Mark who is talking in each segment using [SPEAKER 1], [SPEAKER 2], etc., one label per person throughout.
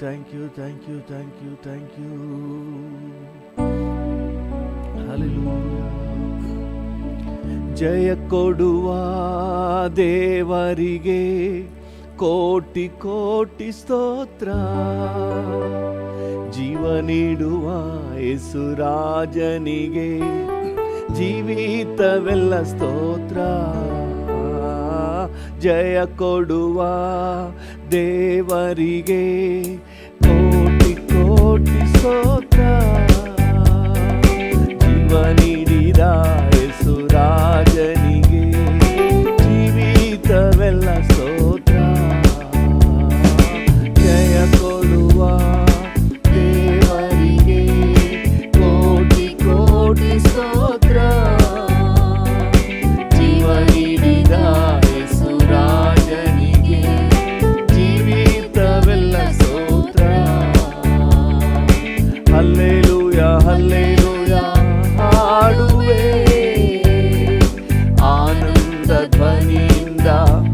[SPEAKER 1] Thank you thank you thank you thank you. Hallelujah. ಜಯ ಕೊಡುವ ದೇವರಿಗೆ ಕೋಟಿ ಕೋಟಿ ಸ್ತೋತ್ರ. ಜೀವ ನೀಡುವ ಯೇಸುರಾಜನಿಗೆ ಜೀವಿತವೆಲ್ಲ ಸ್ತೋತ್ರ. ಜಯ ಕೊಡುವ ದೇವರಿಗೆ ಕೋಟಿ ಕೋಟಿ ಸ್ತೋತ್ರ. ಜೀವ ನೀಡಿದ ಯೇಸುರಾಜನಿಗೆ ಜೀವಿತವೆಲ್ಲ ಸ್ತೋತ್ರ. ಜಯ ಕೊಡುವ ದೇವರಿಗೆ ಕೋಟಿ ಕೋಟಿ ಸ್ತೋತ್ರ. ಜೀವ ನೀಡಿದ ಯೇಸುರಾಜನಿಗೆ ಜೀವಿತವೆಲ್ಲ ಸ್ತೋತ್ರ. ಹಲ್ಲೆಲೂಯಾ ಹಲ್ಲೆಲೂಯಾ ಹಾಡುವೆ, ಆನಂದ ಧ್ವನಿಯಿಂದ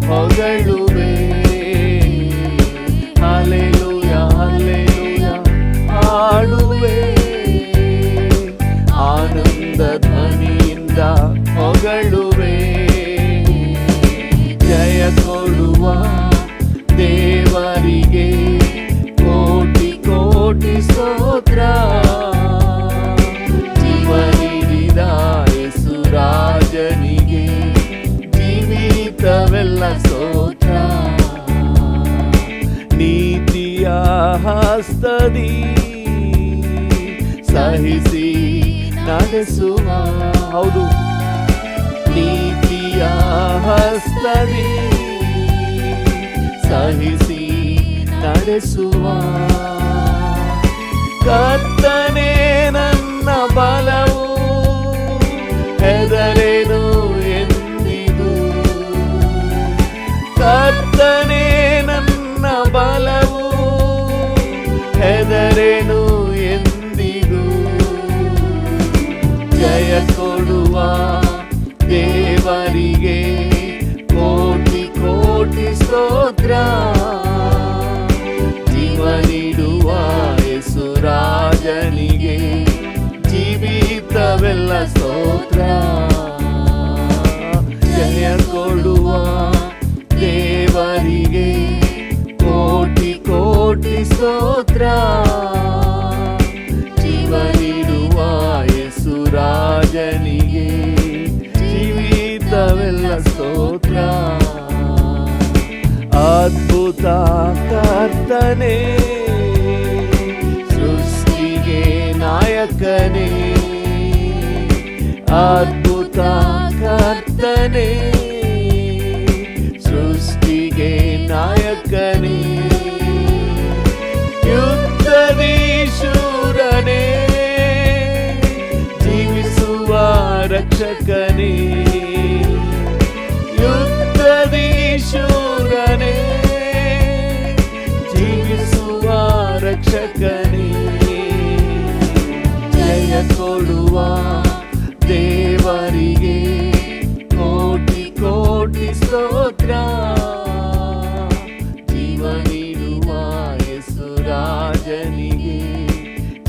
[SPEAKER 1] ಹೊಗಳುವೆ. ಹಲ್ಲೆಲೂಯಾ ಹಲ್ಲೆಲೂಯಾ ಹಾಡುವೆ, ಆನಂದ ಧ್ವನಿಯಿಂದ ಹೊಗಳುವೆ. ಜಯ ಕೊಡುವ ದೇವರಿಗೆ ಕೋಟಿ ಕೋಟಿ ಸ್ತೋತ್ರ. ಜೀವ ನೀಡಿದ ಯೇಸುರಾಜನಿಗೆ ಜೀವಿತವೆಲ್ಲ ಸ್ತೋತ್ರ. ನೀತಿಯ ಹಸ್ತದಿ ಸಹಿಸಿ ನಡೆಸುವ, ಹೌದು, ನೀತಿಯ ಹಸ್ತದಿ ಸಹಿಸಿ ನಡೆಸುವ. ಕರ್ತನೇ ನನ್ನ ಬಲವು, ಹೆದರೇನು ಎಂದಿಗೂ. ಕರ್ತನೇ ನನ್ನ ಬಲವು, ಹೆದರೇನು ಎಂದಿಗೂ. ಜಯ ಕೊಡುವ ದೇವರಿಗೆ ಕೋಟಿ ಕೋಟಿ ಸ್ತೋತ್ರ. ಜೀವ ನೀಡುವ ಯೇಸುರಾಜನಿಗೆ ಜೀವಿತವೆಲ್ಲ ಸ್ತೋತ್ರ. ಜಯ ಕೊಡುವ ದೇವರಿಗೆ ಕೋಟಿ ಕೋಟಿ ಸ್ತೋತ್ರ. ಜೀವ ನೀಡುವ ಯೇಸುರಾಜನಿಗೆ ಜೀವಿತವೆಲ್ಲ ಸ್ತೋತ್ರ. ಅದ್ಭುತ ಕರ್ತನೇ, ಸೃಷ್ಟಿಗೆ ನಾಯಕನೇ. ಅದ್ಭುತ ಕರ್ತನೇ, ಸೃಷ್ಟಿಗೆ ನಾಯಕನೇ. ಯುದ್ಧದಿ ಶೂರನೇ, ಜೀವಿಸುವ ರಕ್ಷಕನೇ. ಯುದ್ಧದಿ ಶೂರನೇ, ಜೀವಿಸುವ ರಕ್ಷಕನೇ. ಜಯ ಕೊಡುವ ದೇವರಿಗೆ ಕೋಟಿ ಕೋಟಿ ಸ್ತೋತ್ರ. ಜೀವ ನೀಡುವ ಯೇಸುರಾಜನಿಗೆ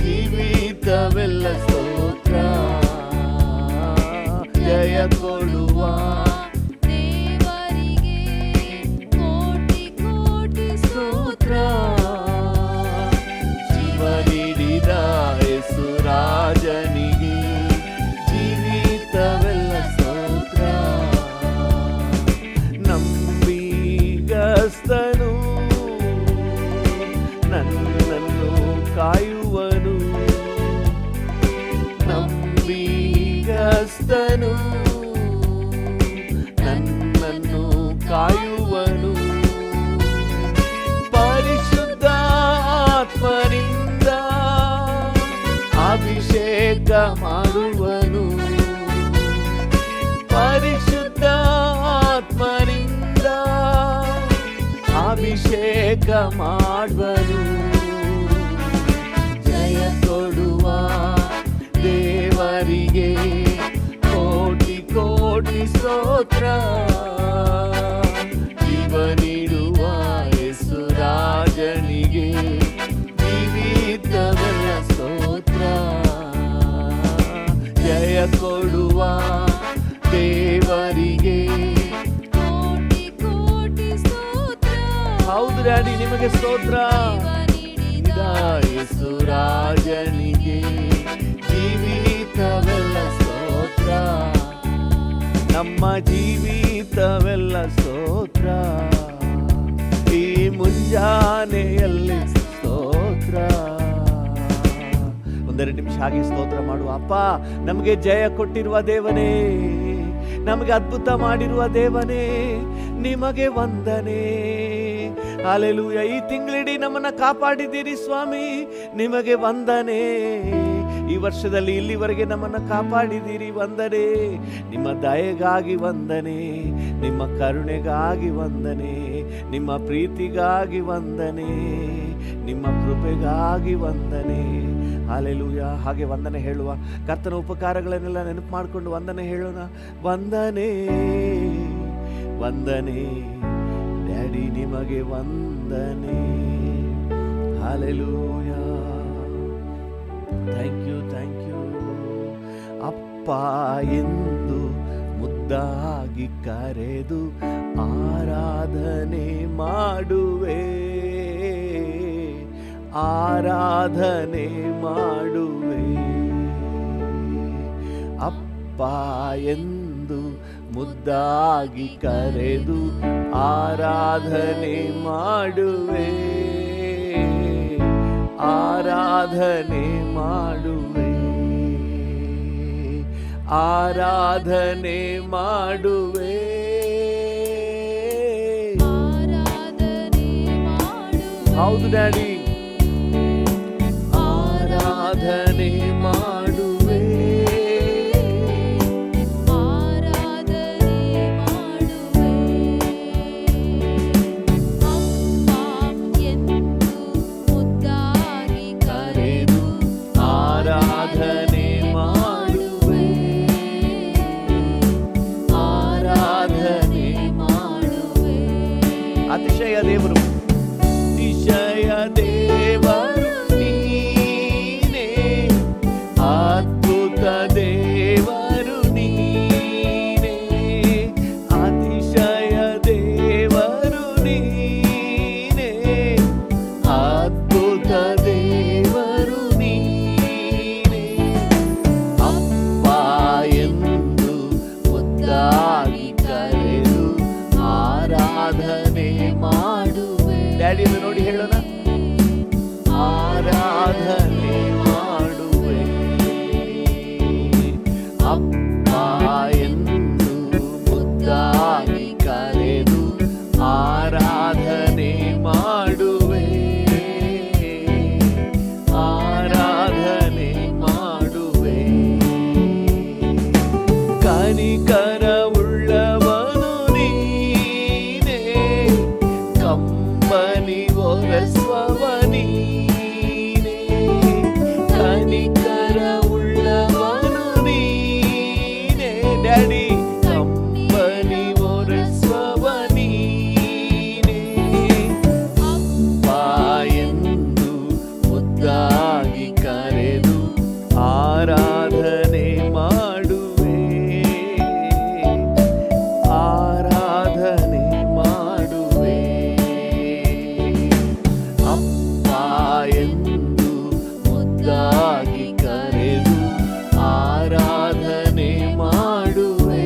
[SPEAKER 1] ಜೀವಿತವೆಲ್ಲ ಸ್ತೋತ್ರ. ಜಯ ಕೊಡುವ
[SPEAKER 2] ದೇವರಿಗೆ ಕೋಟಿ ಕೋಟಿ ಸ್ತೋತ್ರ.
[SPEAKER 1] ಜೀವ ನೀಡಿದ ಯೇಸುರಾಜನಿಗೆ ಜೀವಿತವೆಲ್ಲ ಸ್ತೋತ್ರ. ನಂಬಿಗಸ್ತನು, ನನ್ನನ್ನು ಕಾಯುವನು. ನಂಬಿಗಸ್ತನು, ನನ್ನನ್ನು ಕಾಯುವನು. ಪರಿಶುದ್ಧ ಆತ್ಮನಿಂದ ಅಭಿಷೇಕ ಮಾಡುವನು. ಪರಿಶುದ್ಧ ಆತ್ಮನಿಂದ ಅಭಿಷೇಕ ಮಾಡುವನು. ಜಯ ಕೊಡುವ ದೇವರಿಗೆ ಕೋಟಿ ಕೋಟಿ ಸ್ತೋತ್ರ. ಜೀವ ನೀಡುವ ಯೇಸುರಾಜನಿಗೆ ಕೊಡುವ ದೇವರಿಗೆ
[SPEAKER 2] ಕೋಟಿ ಕೋಟಿ ಸ್ತೋತ್ರ.
[SPEAKER 1] ಹೌದು ಡ್ಯಾಡಿ, ನಿಮಗೆ ಸ್ತೋತ್ರ.
[SPEAKER 2] ನೀಡಿದ
[SPEAKER 1] ಯೇಸು ರಾಜನಿಗೆ ಜೀವಿತವೆಲ್ಲ ಸ್ತೋತ್ರ, ನಮ್ಮ ಜೀವಿತವೆಲ್ಲ ಸ್ತೋತ್ರ. ಈ ಮುಂಜಾನೆಯಲ್ಲಿ ಸ್ತೋತ್ರ. ಒಂದೆರಡು ನಿಮಿಷ ಹಾಗೆ ಸ್ತೋತ್ರ ಮಾಡುವ. ಅಪ್ಪ, ನಮಗೆ ಜಯ ಕೊಟ್ಟಿರುವ ದೇವನೇ, ನಮಗೆ ಅದ್ಭುತ ಮಾಡಿರುವ ದೇವನೇ, ನಿಮಗೆ ವಂದನೆ. ಹಲ್ಲೆಲೂಯಾ. ಈ ತಿಂಗಳಿಡೀ ನಮ್ಮನ್ನ ಕಾಪಾಡಿದ್ದೀರಿ ಸ್ವಾಮಿ, ನಿಮಗೆ ವಂದನೆ. ಈ ವರ್ಷದಲ್ಲಿ ಇಲ್ಲಿವರೆಗೆ ನಮ್ಮನ್ನ ಕಾಪಾಡಿದ್ದೀರಿ, ವಂದನೆ. ನಿಮ್ಮ ದಯೆಗಾಗಿ ವಂದನೆ, ನಿಮ್ಮ ಕರುಣೆಗಾಗಿ ವಂದನೆ, ನಿಮ್ಮ ಪ್ರೀತಿಗಾಗಿ ವಂದನೆ, ನಿಮ್ಮ ಕೃಪೆಗಾಗಿ ವಂದನೆ. ಹಲ್ಲೆಲೂಯಾ. ಹಾಗೆ ವಂದನೆ ಹೇಳುವ. ಕರ್ತನ ಉಪಕಾರಗಳನ್ನೆಲ್ಲ ನೆನಪು ಮಾಡಿಕೊಂಡು ವಂದನೆ ಹೇಳೋಣ. ವಂದನೆ ವಂದನೆ ಡ್ಯಾಡಿ, ನಿಮಗೆ ವಂದನೆ. Hallelujah. Thank you, thank you. ಅಪ್ಪ ಎಂದು ಮುದ್ದಾಗಿ ಕರೆದು ಆರಾಧನೆ ಮಾಡುವೆ, ಆರಾಧನೆ ಮಾಡುವೆ. ಅಪ್ಪ ಎಂದು ಮುದ್ದಾಗಿ ಕರೆದು ಆರಾಧನೆ ಮಾಡುವೆ, ಆರಾಧನೆ ಮಾಡುವೆ, ಆರಾಧನೆ ಮಾಡುವೆ,
[SPEAKER 2] ಆರಾಧನೆ ಮಾಡುವೆ.
[SPEAKER 1] ಹೌದು ಡ್ಯಾಡಿ, ಆರಾಧನೆ ಮಾಡುವೆ,
[SPEAKER 2] ಆರಾಧನೆ ಮಾಡುವೆ. ಅಪ್ಪ ಎಂದು ಮುದ್ದಾಗಿ ಕರೆದು
[SPEAKER 1] ಆರಾಧನೆ ಮಾಡುವೆ,
[SPEAKER 2] ಆರಾಧನೆ ಮಾಡುವೆ.
[SPEAKER 1] ಅತಿಶಯ ದೇವರು, ಅತಿಶಯ ದೇವರು ನೀನೇ, ಅದ್ಭುತ ದೇವರು ನೀನೇ, ಅತಿಶಯ ದೇವರು ನೀನೇ, ಅದ್ಭುತ ದೇವರು ನೀನೇ. ಅಪ್ಪ ಎಂದು ಮುದ್ದಾಗಿ ಕರೆದು ಆರಾಧನೆ ಮಾಡುವೆ. ಡ್ಯಾಡಿ ನೋಡಿ ಹೇಳೋಣ. ಆರಾಧನೆ ಮಾಡುವೆ, ಅಪ್ಪ ಎಂದು ಮುದ್ದಾಗಿ ಕರೆದು ಆರಾಧನೆ ಮಾಡುವೆ, ಆರಾಧನೆ ಮಾಡುವೆ. ಕನಿಕರವುಳ್ಳವನು ನೀನೇ, ಕಂಬನಿ ಒರೆಸುವವ ನೀನೇ, ಕನಿಕರವುಳ್ಳವನು ನೀನೇ ಡ್ಯಾಡಿ, ಕಂಬನಿ ಒರೆಸುವವ ನೀನೇ. ಅಪ್ಪ ಎಂದು ಮುದ್ದಾಗಿ ಕರೆದು ಆರಾಧನೆ ಮಾಡುವೆ, ಆರಾಧನೆ ಮಾಡುವೆ. ಅಪ್ಪ ಎಂದು ಮುದ್ದಾಗಿ ಕರೆದು ಆರಾಧನೆ ಮಾಡುವೆ,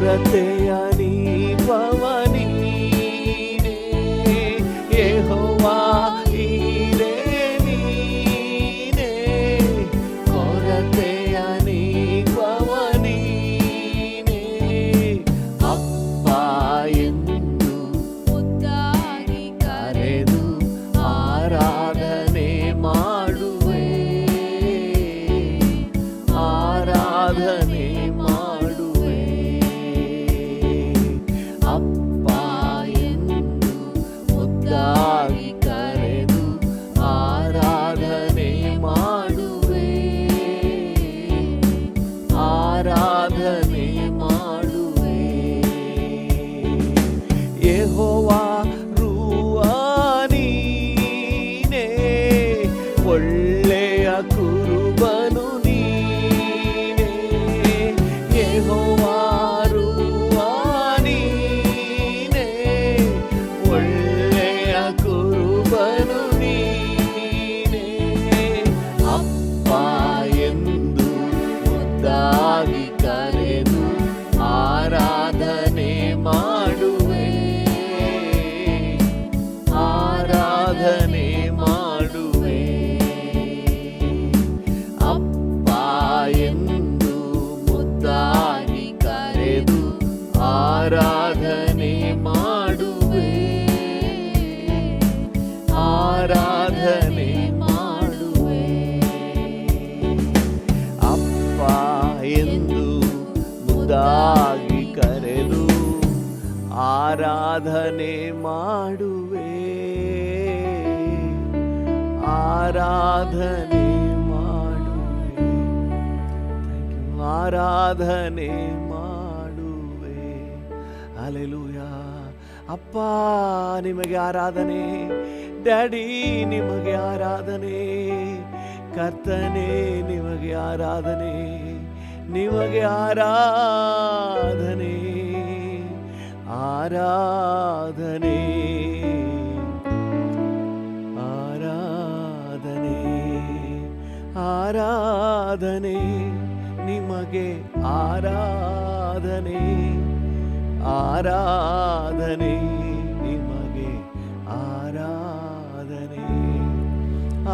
[SPEAKER 1] ಕೊರತೆಯ ನೀಗುವವ ನೀನೇ, ಯೆಹೋವಾ ಈರೇ ನೀನೇ, ಕೊರತೆಯ ನೀಗುವವ ನೀನೇ, ಅಪ್ಪ ಎಂದು
[SPEAKER 2] ಮುದ್ದಾಗಿ
[SPEAKER 1] ಕರೆದು ಆರಾಧನೆ ಮಾಡುವೆ, ಆರಾಧನೆ ಮಾಡುವೆ, ಅಪ್ಪ ಎಂದು ಮುದ್ದಾಗಿ ಕರೆದು ಆರಾಧನೆ ಮಾಡುವೆ, ಆರಾಧನೆ ಮಾಡುವೆ. ಯೆಹೋವಾ ರೂವಾ ನೀನೇ, ಒಳ್ಳೆಯ ಕುರುಬನು ನೀನೇ, ಯೆಹೋವಾ ರೂವಾ ನೀನೇ, ಒಳ್ಳೆಯ ಕುರುಬನು ನೀನೇ, ಅಪ್ಪ ಎಂದು ಮುದ್ದಾಗಿ ಕರೆದು ಆರಾಧನೆ ಮಾಡುವೆ, ಆರಾಧನೆ ಮಾಡುವೆ, ಅಪ್ಪ ಎಂದು ಮುದ್ದಾಗಿ ಕರೆದು ಆರಾಧನೆ ಮಾಡುವೆ, ಆರಾಧನೆ ಮಾಡುವೆ, ಅಪ್ಪ ಎಂದು ಮುದ್ದಾಗಿ ಕರೆದು ಆರಾಧನೆ ಮಾಡುವೆ, ಆರಾಧನೆ ಮಾಡುವೆ, ಆರಾಧನೆ ಮಾಡುವೆ. ಹಲ್ಲೆಲೂಯಾ. ಅಪ್ಪ ನಿಮಗೆ ಆರಾಧನೆ, ಡ್ಯಾಡಿ ನಿಮಗೆ ಆರಾಧನೆ, ಕರ್ತನೆ ನಿಮಗೆ ಆರಾಧನೆ, ನಿಮಗೆ ಆರಾಧನೆ, ಆರಾಧನೆ, ಆರಾಧನೆ, ಆರಾಧನೆ, ನಿಮಗೆ ಆರಾಧನೆ, ಆರಾಧನೆ, ನಿಮಗೆ ಆರಾಧನೆ,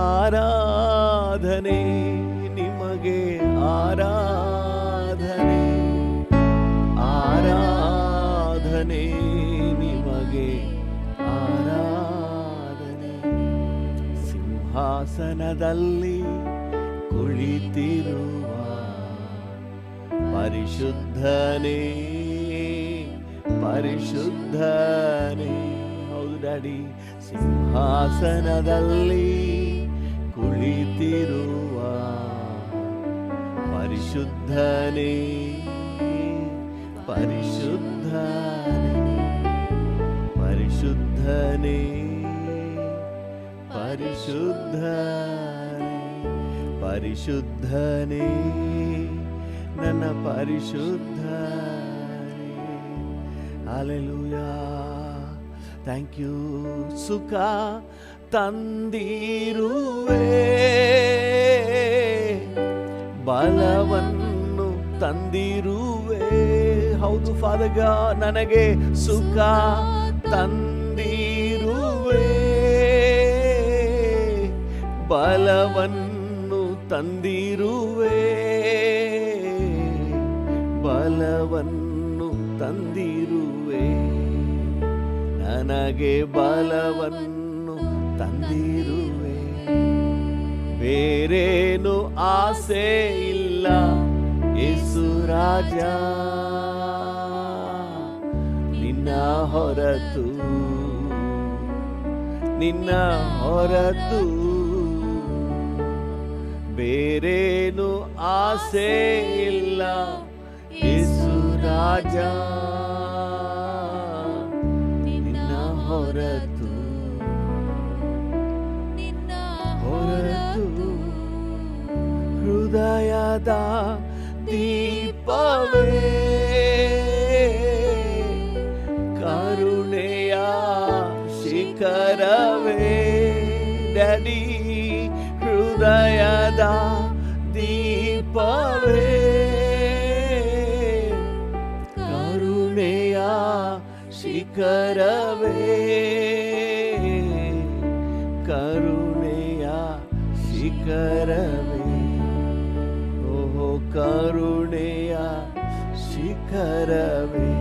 [SPEAKER 1] ಆರಾಧನೆ, ನಿಮಗೆ ಆರಾಧನೆ, ಆರಾಧನೆ, ನಿಮಗೆ ಆರಾಧನೆ. ಸಿಂಹಾಸನದಲ್ಲಿ ಕುಳಿತಿರುವ ಪರಿಶುದ್ಧನೇ, ಪರಿಶುದ್ಧನೇ, ಹೌದು ಡ್ಯಾಡಿ, ಸಿಂಹಾಸನದಲ್ಲಿ ಕುಳಿತಿರುವ ಪರಿಶುದ್ಧನೇ, ಪರಿಶುದ್ಧನೇ, ಪರಿಶುದ್ಧನೇ, ಪರಿಶುದ್ಧನೇ, ಪರಿಶುದ್ಧನೇ, ನನ್ನ ಪರಿಶುದ್ಧನೇ. ಹಲ್ಲೆಲೂಯಾ. Thank you. ಸುಖ ತಂದಿರುವೆ, ಬಲವನ್ನು ತಂದಿರುವೆ, ಹೌದು ಫಾದರ್ ಗಾಡ್, ನನಗೆ ಸುಖ ತಂದಿರುವೆ, ಬಲವನ್ನು ತಂದಿರುವೆ, ಬಲವನ್ನು ತಂದಿರುವೆ, ನನಗೆ ಬಲವನ್ನು ತಂದಿರುವೆ, ಬೇರೇನು ಆಸೆ ಇಲ್ಲ ಯೇಸು ರಾಜ, ನಿನ್ನ ಹೊರತು, ನಿನ್ನ ಹೊರತು ಬೇರೇನು ಆಸೆ ಇಲ್ಲ ಯೇಸು ರಾಜ, ನಿನ್ನ ಹೊರತು,
[SPEAKER 2] ನಿನ್ನ
[SPEAKER 1] ಹೊರತು, ಹೃದಯದ ದೀಪವೇ, ಕರುಣೆಯ ಶಿಖರವೇ, ಡ್ಯಾಡಿ ಹೃದಯದ ದೀಪವೇ, ಕರುಣೆಯ ಶಿಖರವೇ, ಕರುಣೆಯ ಶಿಖರವೇ, ಓಹೋ ಕರುಣೆಯ ಶಿಖರವೇ.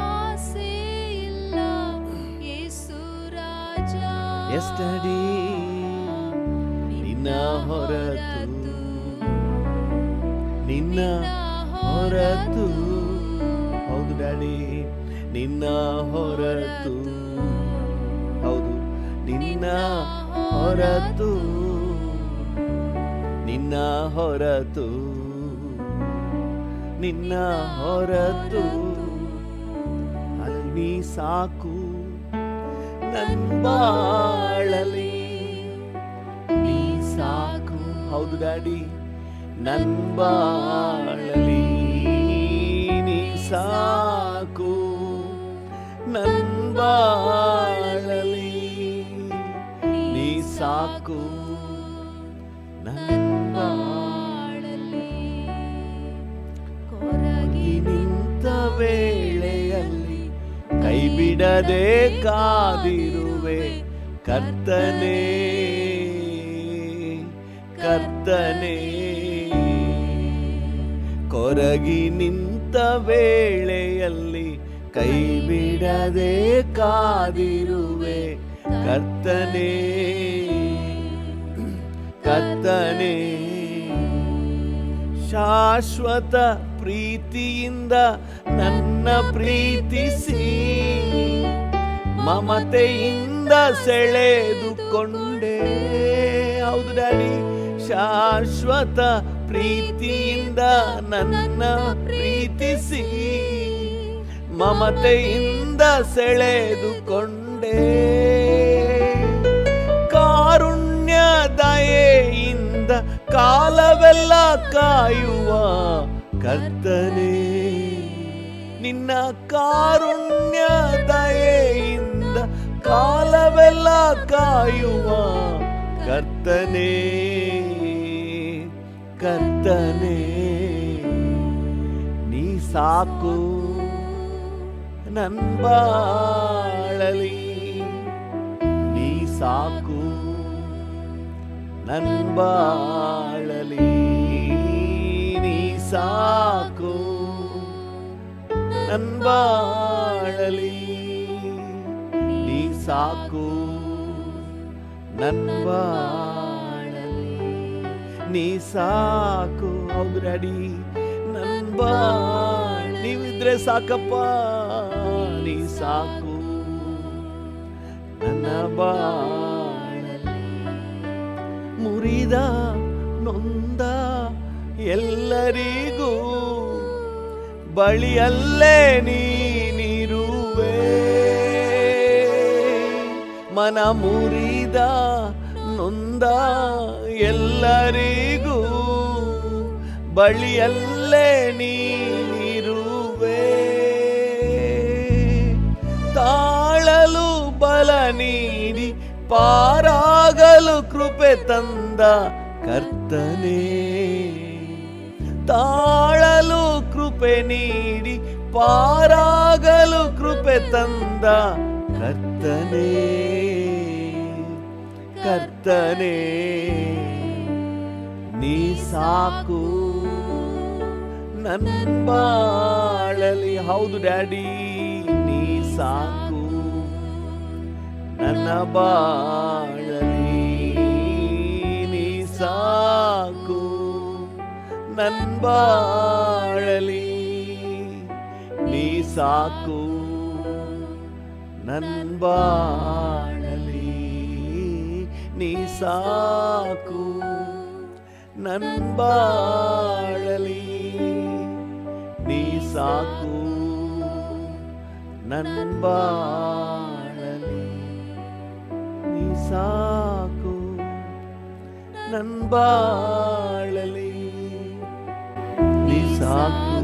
[SPEAKER 2] ಆಸೆ ಇಲ್ಲ ಯೇಸು ರಾಜ,
[SPEAKER 1] ಎಸ್ ಡ್ಯಾಡಿ, ನಿನ್ನ ಹೊರತು, ನಿನ್ನ ಹೊರತು, ಹೌದು ಡ್ಯಾಡಿ, ನಿನ್ನ ಹೊರತು, ಹೌದು ನಿನ್ನ ಹೊರತು, ನಿನ್ನ ಹೊರತು, ನಿನ್ನ ಹೊರತು, ಅಲ್ಲಿ ನೀ ಸಾಕು ನನ್ ಬಾಳಲಿ, ನೀ ಸಾಕು, ಹೌದು ಡ್ಯಾಡಿ, ನನ್ ಬಾಳಲಿ ನೀ ಸಾಕು, ನನ್ ಬಾಳಲಿ ನೀ ಸಾಕು, ನನ್ ಬಾಳಲಿ. ಕೊರಗಿ ನಿಂತ ವೇಳೆಯಲ್ಲಿ ಕೈ ಬಿಡದೆ ಕಾದಿರುವೆ ಕರ್ತನೇ, ಕರ್ತನೇ. ಕೊರಗಿ ನಿಂತ ವೇಳೆಯಲ್ಲಿ ಕೈ ಬಿಡದೆ ಕಾದಿರುವೆ ಕರ್ತನೇ, ಕರ್ತನೇ. ಶಾಶ್ವತ ಪ್ರೀತಿಯಿಂದ ನನ್ನ ಪ್ರೀತಿಸಿ ಮಮತೆಯಿಂದ ಸೆಳೆದುಕೊಂಡೆ, ಹೌದು ಡ್ಯಾಡಿ, ಶಾಶ್ವತ ಪ್ರೀತಿಯಿಂದ ನನ್ನ ಪ್ರೀತಿಸಿ ಮಮತೆಯಿಂದ ಸೆಳೆದುಕೊಂಡೆ, ಕಾರುಣ್ಯ ದಯೆಯಿಂದ ಕಾಲವೆಲ್ಲ ಕಾಯುವ ಕರ್ತನೇ, ನಿನ್ನ ಕಾರುಣ್ಯ ದಯೆಯಿಂದ ಕಾಲವೆಲ್ಲ ಕಾಯುವ ಕರ್ತನೇ, ಕರ್ತನೇ. ನೀ ಸಾಕು ನನ್ ಬಾಳಲಿ, ನೀ ಸಾಕು ನನ್ ಬಾಳಲಿ, ನೀ ಸಾಕು ನನ್ ಬಾಳಲಿ, ನೀ ಸಾಕು ನನ್ ಬಾಳಲಿ, ನೀ ಸಾಕು, ಹೌದು ಡ್ಯಾಡಿ, ನನ್ ನೀವಿದ್ರೆ ಸಾಕಪ್ಪ, ನೀ ಸಾಕು ನನ್ನ ಬಾಳಲಿ. ಮುರಿದ ನೊಂದ ಎಲ್ಲರಿಗೂ ಬಳಿಯಲ್ಲೇ ನೀನಿರುವೆ, ಮನ ಮುರಿದ ನೊಂದ ಎಲ್ಲರಿಗೂ ಬಳಿಯಲ್ಲೇ ನೀನಿರುವೆ, ತಾಳಲು ಬಲ ನೀಡಿ ಪಾರಾಗಲು ಕೃಪೆ ತಂದ ಕರ್ತನೇ, ತಾಳಲು ಕೃಪೆ ನೀಡಿ ಪಾರಾಗಲು ಕೃಪೆ ತಂದ ಕರ್ತನೇ, ಕರ್ತನೇ. ನೀ ಸಾಕು ನನ್ ಬಾಳಲಿ, ಹೌದು ಡ್ಯಾಡಿ, ನೀ ಸಾಕು ನನ್ನ ಬಾಳಲಿ, ನೀ ಸಾಕು ನನ್ ಬಾಳಲಿ, ನೀ ಸಾಕು ನನ್ ಬಾಳಲಿ, ನೀ ಸಾಕು ನನ್ ಬಾಳಲಿ, ನೀ ಸಾಕು ನನ್ ಬಾಳಲಿ, ನೀ ಸಾಕು ನನ್ ಬಾಳಲಿ, ನೀ ಸಾಕು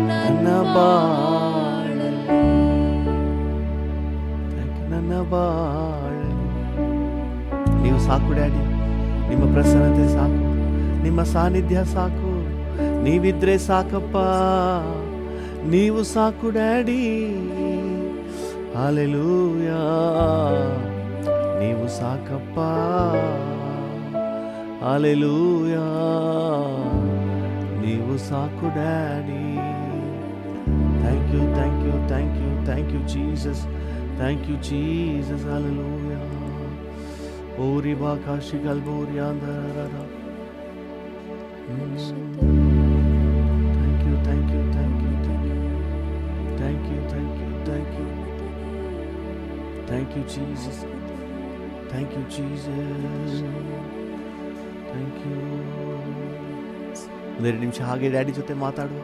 [SPEAKER 1] ನನ್ನ ಬಾಳಲಿ, ನನ್ನ ಬಾಳಲಿ. ನೀವು ಸಾಕು ಡ್ಯಾಡಿ, ನಿಮ್ಮ ಪ್ರಸನ್ನತೆ ಸಾಕು, ನಿಮ್ಮ ಸಾನ್ನಿಧ್ಯ ಸಾಕು, ನೀವಿದ್ರೆ ಸಾಕಪ್ಪ, ನೀವು ಸಾಕು ಡ್ಯಾಡಿ. ಹಲ್ಲೆಲೂಯಾ, ನೀವು ಸಾಕಪ್ಪ. ಹಲ್ಲೆಲೂಯಾ, ನೀವು ಸಾಕು daddy. Thank you, thank you, thank you, thank you Jesus, thank you Jesus. Hallelujah. ಓರಿ ಬಾಕಾಶಿ ಗಲ್ಬೋರಿ ಆಂದರ. Thank you, thank you, thank you, thank you, thank you, thank you, thank you, thank you Jesus, thank you Jesus, thank you. ಒಂದೆರಡು ನಿಮಿಷ ಹಾಗೆ daddy ಜೊತೆ ಮಾತಾಡುವ.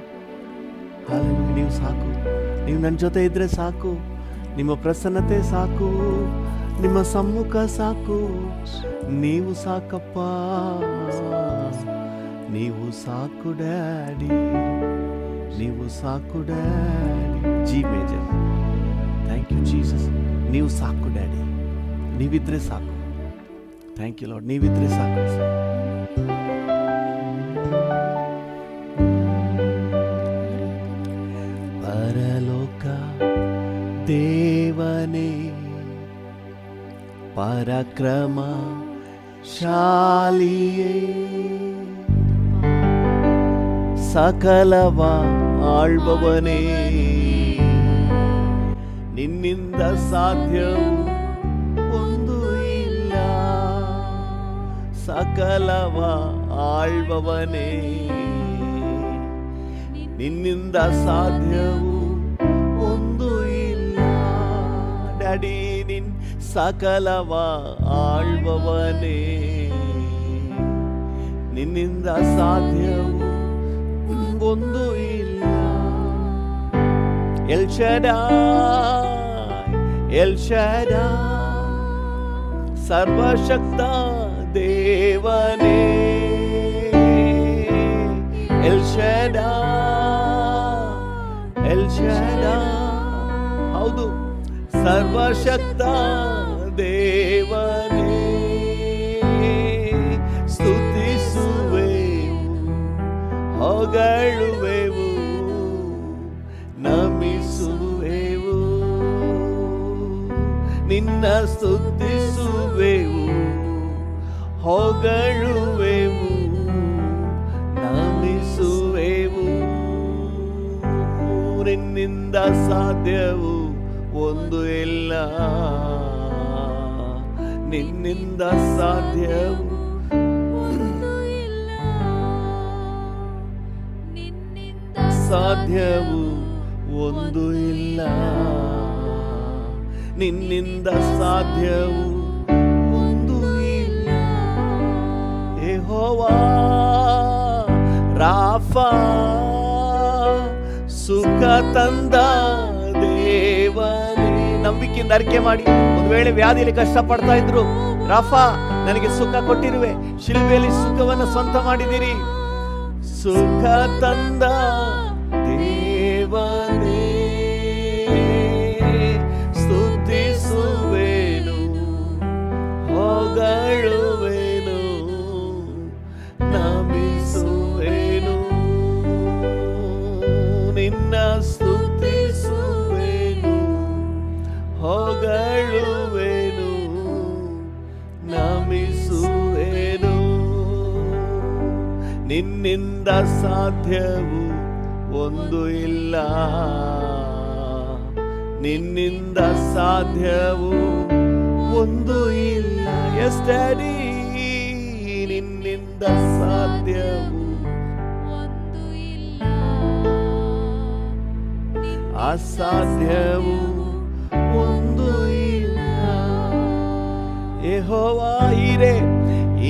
[SPEAKER 1] Hallelujah, ನೀವು ಸಾಕು, ನೀವು ನನ್ನ ಜೊತೆ ಇದ್ರೆ ಸಾಕು, ನಿಮ್ಮ ಪ್ರಸನ್ನತೆ ಸಾಕು, ನಿಮ್ಮ ಸಮ್ಮುಖ ಸಾಕು. ನೀವು ಸಾಕಪ್ಪ, ನೀವು ಸಾಕು ಡ್ಯಾಡಿ, ನೀವು ಸಾಕು daddy. G major. Thank you Jesus, ನೀವು ಸಾಕು ಡ್ಯಾಡಿ, ನೀವಿದ್ರೆ ಸಾಕು. ಥ್ಯಾಂಕ್ ಯು ಲಾರ್ಡ್, ನೀವಿದ್ರೆ ಸಾಕು. ಪರಲೋಕ ದೇವನೇ, ಪರಾಕ್ರಮ ಶಾಲಿಯೇ, ಸಕಲವ ಆಳ್ಬವನೇ, ನಿನ್ನಿಂದ ಸಾಧ್ಯವು ಒಂದು ಇಲ್ಲ. ಸಕಲವ ಆಳ್ಬವನೇ, ನಿನ್ನಿಂದ ಸಾಧ್ಯವು ಒಂದು ಇಲ್ಲ. ಡ್ಯಾಡಿ, ನಿನ್ ಸಕಲವ ಆಳ್ಬವನೇ, ನಿನ್ನಿಂದ ಸಾಧ್ಯವು ಒಂದು ಇಲ್ಲ. ಎಲ್ ಶಡಾಯ್, ಎಲ್ ಶಡಾಯ್, ಸರ್ವಶಕ್ತ ದೇವನೇ. ಎಲ್ ಶಡಾಯ್, ಎಲ್ ಶಡಾಯ್, ಹೌದು, ಸರ್ವಶಕ್ತ ದೇವನೇ. ಸ್ತುತಿಸುವೆವು, ಹೊಗಳುವೆವು, ನಮಿಸುವೆವು, ನಿನ್ನ ಸ್ತುತಿಸುವೆವು, ಹೊಗಳುವೆವು, ನಮಿಸುವೆವು. ನಿನ್ನಿಂದ ಸಾಧ್ಯವು ಒಂದು ಇಲ್ಲ, ನಿನ್ನಿಂದ ಸಾಧ್ಯವು ಸಾಧ್ಯವು ಒಂದು ಇಲ್ಲ, ನಿನ್ನಿಂದ ಸಾಧ್ಯವು ಒಂದು ಇಲ್ಲ. ಯೆಹೋವಾ ರಾಫಾ, ಸುಖ ತಂದ ದೇವನೇ. ನಂಬಿಕೆಯಿಂದ ಅರಿಕೆ ಮಾಡಿ. ಒಂದು ವೇಳೆ ವ್ಯಾಧಿಯಲ್ಲಿ ಕಷ್ಟಪಡ್ತಾ ಇದ್ರು, ರಾಫಾ ನನಗೆ ಸುಖ ಕೊಟ್ಟಿರುವೆ, ಶಿಲ್ಬೆಯಲ್ಲಿ ಸುಖವನ್ನು ಸ್ವಂತ ಮಾಡಿದಿರಿ. ಸುಖ ತಂದ ದೇವನೇ, ಸ್ತುತಿಸುವೆನು, ಹೊಗಳುವೆನು, ನಮಿಸುವೆನು, ನಿನ್ನ ಸ್ತುತಿಸುವೆನು, ಹೊಗಳುವೆನು, ನಮಿಸುವೆನು. ನಿನ್ನಿಂದ ಸಾಧ್ಯವು ಒಂದು ಇಲ್ಲ, ನಿನ್ನಿಂದ ಸಾಧ್ಯವು ಒಂದು ಇಲ್ಲ. ಎಸ್ ಡ್ಯಾಡಿ, ನಿನ್ನಿಂದ ಸಾಧ್ಯವು
[SPEAKER 2] ಒಂದು ಇಲ್ಲ,
[SPEAKER 1] ಅಸಾಧ್ಯವು ಒಂದು ಇಲ್ಲ. ಯೆಹೋವಾ ಈರೆ,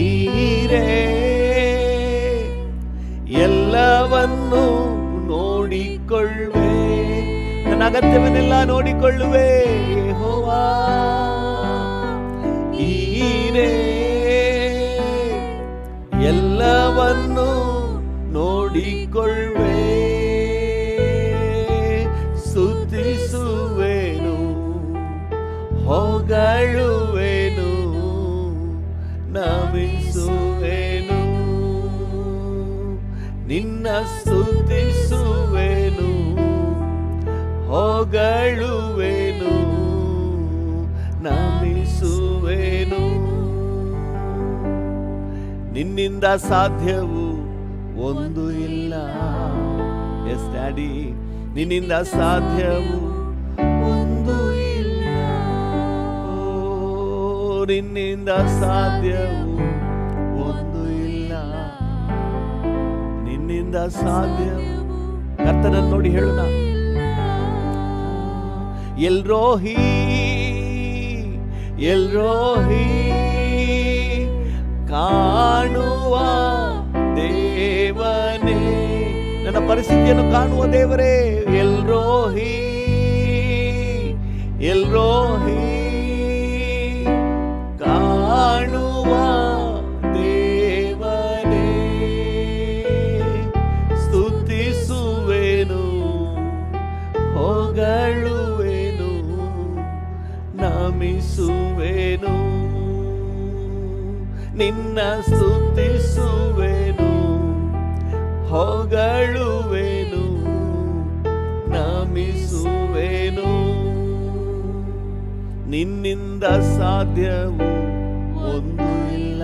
[SPEAKER 1] ಈರೆ, ಎಲ್ಲವನ್ನು ನೋಡಿಕೊಳ್ಳುವೆ, ನನ್ನ ಅಗತ್ಯವನ್ನೆಲ್ಲ ನೋಡಿಕೊಳ್ಳುವೆ. ಯೆಹೋವಾ ಈರೆ, ಎಲ್ಲವನ್ನು ನೋಡಿಕೊಳ್ಳುವೆ. ಸ್ತುತಿಸುವೆನು, ಹೊಗಳುವೆನು, ನಮಿಸುವೆನು, ನಿನ್ನ ಸ್ತುತಿಸುವೆನು, ಹೊಗಳುವೆನು, ನಮಿಸುವೆನು. ನಿನ್ನಿಂದ ಸಾಧ್ಯವು ಒಂದು ಇಲ್ಲ. ಎಸ್ ಡ್ಯಾಡಿ, ನಿನ್ನಿಂದ ಸಾಧ್ಯವು ಒಂದು ಇಲ್ಲ. ಓ, ನಿನ್ನಿಂದ ಸಾಧ್ಯವು ಒಂದು ಇಲ್ಲ. ನಿನ್ನಿಂದ ಸಾಧ್ಯವು. ಕರ್ತನನ್ನು ನೋಡಿ ಹೇಳೋಣ. ಎಲ್ರೋಹಿ, ಎಲ್ರೋಹಿ, ಕಾಣುವ ದೇವನೇ, ನನ್ನ ಪರಿಸ್ಥಿತಿಯನ್ನು ಕಾಣುವ ದೇವರೇ. ಎಲ್ರೋಹಿ, ಎಲ್ರೋಹಿ, ಕಾಣುವ ದೇವನೇ. ಸ್ತುತಿಸುವೆನು, ಹೊಗಳುವೆನು, ನಮಿಸುವೆನು. ನಿನ್ನ ಸ್ತುತಿಸುವೆನು, ಹೊಗಳುವೆನು, ನಮಿಸುವೆನು. ನಿನ್ನಿಂದ ಸಾಧ್ಯವು ಒಂದು ಇಲ್ಲ.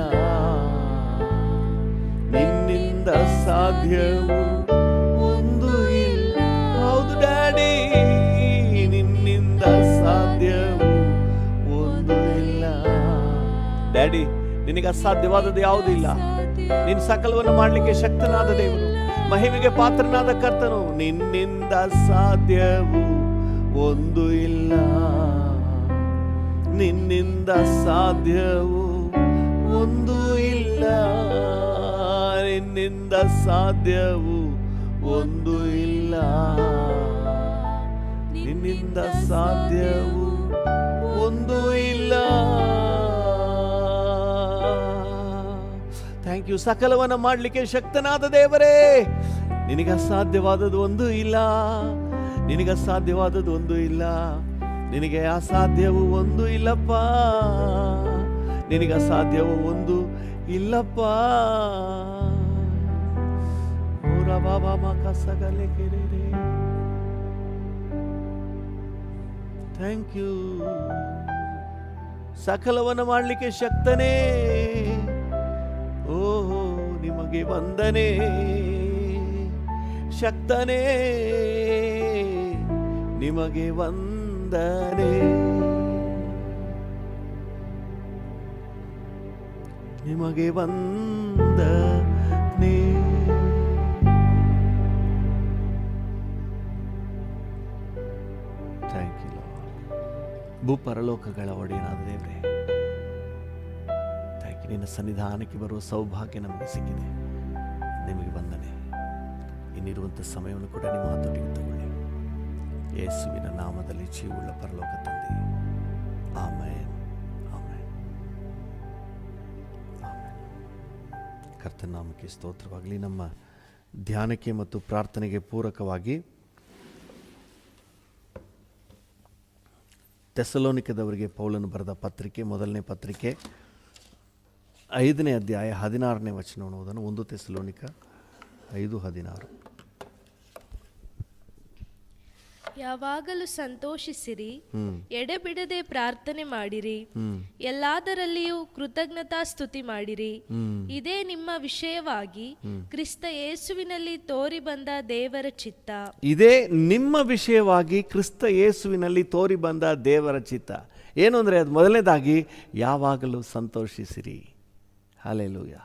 [SPEAKER 1] ನಿನ್ನಿಂದ ಸಾಧ್ಯವು ಒಂದು ಇಲ್ಲ. ಹೌದು ಡ್ಯಾಡಿ, ನಿನ್ನಿಂದ ಸಾಧ್ಯವು ಒಂದು ಇಲ್ಲ. ಡ್ಯಾಡಿ, ನಿನಗೆ ಅಸಾಧ್ಯವಾದದ್ದು ಯಾವುದೂ ಇಲ್ಲ. ನಿನ್ನ ಸಕಲವನ್ನು ಮಾಡಲಿಕ್ಕೆ ಶಕ್ತನಾದ ದೇವರು, ಮಹಿಮೆಗೆ ಪಾತ್ರನಾದ ಕರ್ತನು. ನಿನ್ನಿಂದ ಸಾಧ್ಯವು ಒಂದು ಇಲ್ಲ. ನಿನ್ನಿಂದ ಸಾಧ್ಯವು ಒಂದು ಇಲ್ಲ. ನಿನ್ನಿಂದ ಸಾಧ್ಯವು ಒಂದು ಇಲ್ಲ. ನಿನ್ನಿಂದ ಸಾಧ್ಯವು ಒಂದು ಇಲ್ಲ. Thank you. ಸಕಲವನ್ನ ಮಾಡಲಿಕ್ಕೆ ಶಕ್ತನಾದ ದೇವರೇ, ನಿನಗೆ ಅಸಾಧ್ಯವಾದದ್ದು ಒಂದು ಇಲ್ಲ. ನಿನಗೆ ಅಸಾಧ್ಯವಾದದ್ದು ಒಂದು ಇಲ್ಲ. ನಿನಗೆ ಅಸಾಧ್ಯವು ಒಂದು ಇಲ್ಲಪ್ಪ. ನಿನಗೆ ಅಸಾಧ್ಯವು ಒಂದು ಇಲ್ಲಪ್ಪ. ಬಾಬಾ ಮಕಸಗಲೆ ಕೆರೆ. Thank you. ಸಕಲವನ್ನ ಮಾಡಲಿಕ್ಕೆ ಶಕ್ತನೇ. ಓಹೋ, ನಿಮಗೆ ವಂದನೆ. ಶಕ್ತನೇ, ನಿಮಗೆ ವಂದನೆ. ನಿಮಗೆ ವಂದನೆ. Thank you lord. ಭೂಪರಲೋಕಗಳ ಒಡೆಯನಾದ ದೇವರೇ, ನಿನ್ನ ಸನ್ನಿಧಾನಕ್ಕೆ ಬರುವ ಸೌಭಾಗ್ಯ ನಮಗೆ ಸಿಕ್ಕಿದೆ. ನಿಮಗೆ ವಂದನೆ. ಇನ್ನಿರುವಂಥ ಸಮಯವನ್ನು ಕೂಡ ನಿಮ್ಮ ಮಾತೊಟ್ಟಿಗೆ ತಗೊಳ್ಳಿ. ಯೇಸುವಿನ ನಾಮದಲ್ಲಿ ಜೀವವುಳ್ಳ ಪರಲೋಕ ತಂದೆ. Amen, amen, amen. ಕರ್ತನ ನಾಮಕ್ಕೆ ಸ್ತೋತ್ರವಾಗಲಿ. ನಮ್ಮ ಧ್ಯಾನಕ್ಕೆ ಮತ್ತು ಪ್ರಾರ್ಥನೆಗೆ ಪೂರಕವಾಗಿ ಥೆಸಲೋನಿಕದವರಿಗೆ ಪೌಲನು ಬರೆದ ಪತ್ರಿಕೆ, ಮೊದಲನೇ ಪತ್ರಿಕೆ 5ನೇ ಅಧ್ಯಾಯ 16ನೇ ವಚನವನ್ನು ಓದೋಣ. 1 ಥೆಸಲೋನಿಕ 5:16.
[SPEAKER 2] ಯಾವಾಗಲೂ ಸಂತೋಷಿಸಿರಿ, ಎಡೆಬಿಡದೆ ಪ್ರಾರ್ಥನೆ ಮಾಡಿರಿ, ಎಲ್ಲಾದರಲ್ಲಿಯೂ ಕೃತಜ್ಞತಾ ಸ್ತುತಿ ಮಾಡಿರಿ. ಇದೇ ನಿಮ್ಮ ವಿಷಯವಾಗಿ ಕ್ರಿಸ್ತ ಯೇಸುವಿನಲ್ಲಿ ತೋರಿ ಬಂದ ದೇವರ ಚಿತ್ತ.
[SPEAKER 1] ಇದೇ ನಿಮ್ಮ ವಿಷಯವಾಗಿ ಕ್ರಿಸ್ತ ಯೇಸುವಿನಲ್ಲಿ ತೋರಿ ಬಂದ ದೇವರ ಚಿತ್ತ. ಏನು ಅಂದರೆ, ಅದು ಮೊದಲನೇದಾಗಿ ಯಾವಾಗಲೂ ಸಂತೋಷಿಸಿರಿ. ಹಲ್ಲೆಲೂಯಾ.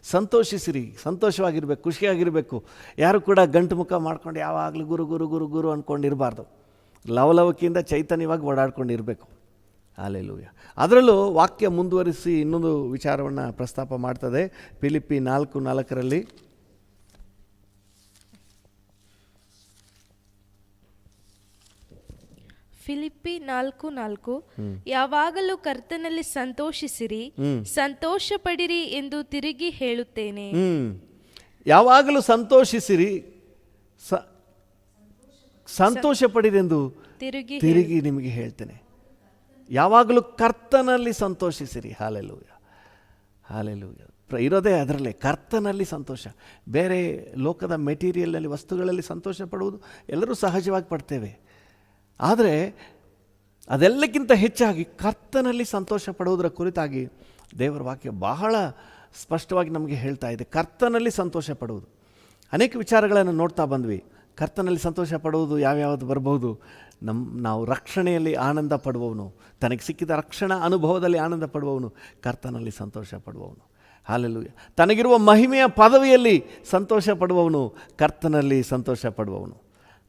[SPEAKER 1] ಸಂತೋಷಿಸಿರಿ, ಸಂತೋಷವಾಗಿರ್ಬೇಕು, ಖುಷಿಯಾಗಿರಬೇಕು. ಯಾರು ಕೂಡ ಗಂಟು ಮುಖ ಮಾಡ್ಕೊಂಡು ಯಾವಾಗಲೂ ಗುರು ಗುರು ಗುರು ಗುರು ಅಂದ್ಕೊಂಡಿರಬಾರ್ದು. ಲವಲವಿಕೆಯಿಂದ ಚೈತನ್ಯವಾಗಿ ಓಡಾಡ್ಕೊಂಡಿರಬೇಕು. ಹಲ್ಲೆಲೂಯಾ. ಅದರಲ್ಲೂ ವಾಕ್ಯ ಮುಂದುವರಿಸಿ ಇನ್ನೊಂದು ವಿಚಾರವನ್ನು ಪ್ರಸ್ತಾಪ ಮಾಡ್ತದೆ. ಫಿಲಿಪ್ಪಿ 4:4
[SPEAKER 2] ಫಿಲಿಪ್ಪಿ 4:4 ಯಾವಾಗಲೂ ಕರ್ತನಲ್ಲಿ ಸಂತೋಷಿಸಿರಿ, ಸಂತೋಷ ಪಡಿರಿ ಎಂದು ತಿರುಗಿ ಹೇಳುತ್ತೇನೆ.
[SPEAKER 1] ಯಾವಾಗಲೂ ಸಂತೋಷಿಸಿರಿ, ಸಂತೋಷ ಪಡಿರೆಂದು ತಿರುಗಿ ನಿಮಗೆ ಹೇಳ್ತೇನೆ. ಯಾವಾಗಲೂ ಕರ್ತನಲ್ಲಿ ಸಂತೋಷಿಸಿರಿ. Hallelujah, hallelujah. ಇರೋದೇ ಅದರಲ್ಲೇ, ಕರ್ತನಲ್ಲಿ ಸಂತೋಷ. ಬೇರೆ ಲೋಕದ ಮೆಟೀರಿಯಲ್ನಲ್ಲಿ, ವಸ್ತುಗಳಲ್ಲಿ ಸಂತೋಷ ಪಡುವುದು ಎಲ್ಲರೂ ಸಹಜವಾಗಿ ಪಡ್ತೇವೆ. ಆದರೆ ಅದೆಲ್ಲಕ್ಕಿಂತ ಹೆಚ್ಚಾಗಿ ಕರ್ತನಲ್ಲಿ ಸಂತೋಷ ಪಡುವುದರ ಕುರಿತಾಗಿ ದೇವರ ವಾಕ್ಯ ಬಹಳ ಸ್ಪಷ್ಟವಾಗಿ ನಮಗೆ ಹೇಳ್ತಾ ಇದೆ. ಕರ್ತನಲ್ಲಿ ಸಂತೋಷ ಪಡುವುದು. ಅನೇಕ ವಿಚಾರಗಳನ್ನು ನೋಡ್ತಾ ಬಂದ್ವಿ. ಕರ್ತನಲ್ಲಿ ಸಂತೋಷ ಪಡುವುದು ಯಾವ್ಯಾವುದು ಬರಬಹುದು? ನಾವು ರಕ್ಷಣೆಯಲ್ಲಿ ಆನಂದ ಪಡುವವನು, ತನಗೆ ಸಿಕ್ಕಿದ ರಕ್ಷಣಾ ಅನುಭವದಲ್ಲಿ ಆನಂದ ಪಡುವವನು ಕರ್ತನಲ್ಲಿ ಸಂತೋಷ ಪಡುವವನು. ಹಲ್ಲೆಲೂಯಾ. ತನಗಿರುವ ಮಹಿಮೆಯ ಪದವಿಯಲ್ಲಿ ಸಂತೋಷ ಪಡುವವನು ಕರ್ತನಲ್ಲಿ ಸಂತೋಷ ಪಡುವವನು.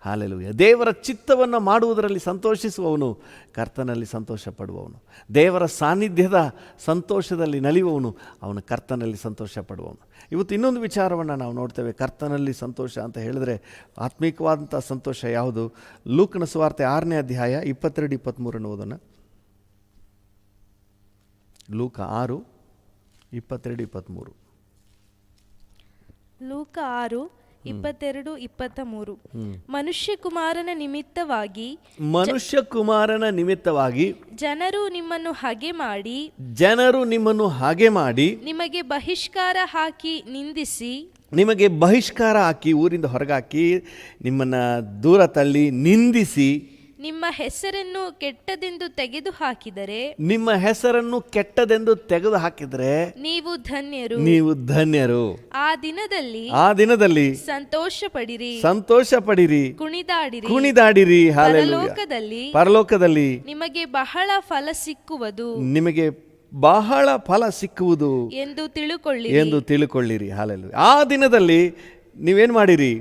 [SPEAKER 1] ಹಲ್ಲೆಲೂಯಾ. ದೇವರ ಚಿತ್ತವನ್ನು ಮಾಡುವುದರಲ್ಲಿ ಸಂತೋಷಿಸುವವನು ಕರ್ತನಲ್ಲಿ ಸಂತೋಷ ಪಡುವವನು. ದೇವರ ಸಾನ್ನಿಧ್ಯದ ಸಂತೋಷದಲ್ಲಿ ನಲಿಯುವವನು ಅವನು ಕರ್ತನಲ್ಲಿ ಸಂತೋಷ ಪಡುವವನು. ಇವತ್ತು ಇನ್ನೊಂದು ವಿಚಾರವನ್ನು ನಾವು ನೋಡ್ತೇವೆ. ಕರ್ತನಲ್ಲಿ ಸಂತೋಷ ಅಂತ ಹೇಳಿದ್ರೆ ಆತ್ಮಿಕವಾದಂಥ ಸಂತೋಷ ಯಾವುದು? ಲೂಕನ ಸುವಾರ್ತೆ 6ನೇ ಅಧ್ಯಾಯ 22-23 ಓದೋಣ. ಲೂಕ 6:22-23.
[SPEAKER 2] ಲೂಕ 6:22-23. ಮನುಷ್ಯ ಕುಮಾರನ ನಿಮಿತ್ತವಾಗಿ ಜನರು ನಿಮ್ಮನ್ನು ಹಾಗೆ ಮಾಡಿ ನಿಮಗೆ ಬಹಿಷ್ಕಾರ ಹಾಕಿ ಊರಿಂದ ಹೊರಗಾಕಿ ನಿಮ್ಮನ್ನು ದೂರ ತಳ್ಳಿ ನಿಂದಿಸಿ ನಿಮ್ಮ ಹೆಸರನ್ನು ಕೆಟ್ಟದೆಂದು ತೆಗೆದು ಹಾಕಿದರೆ ನೀವು ಧನ್ಯರು. ಆ ದಿನದಲ್ಲಿ ಸಂತೋಷ ಪಡಿರಿ, ಕುಣಿದಾಡಿರಿ. ಪರಲೋಕದಲ್ಲಿ ನಿಮಗೆ ಬಹಳ ಫಲ ಸಿಕ್ಕುವುದು ಎಂದು ತಿಳುಕೊಳ್ಳಿರಿ. ಹಲ್ಲೆಲೂಯಾ. ಆ ದಿನದಲ್ಲಿ ನೀವೇನು ಮಾಡಿರಿ?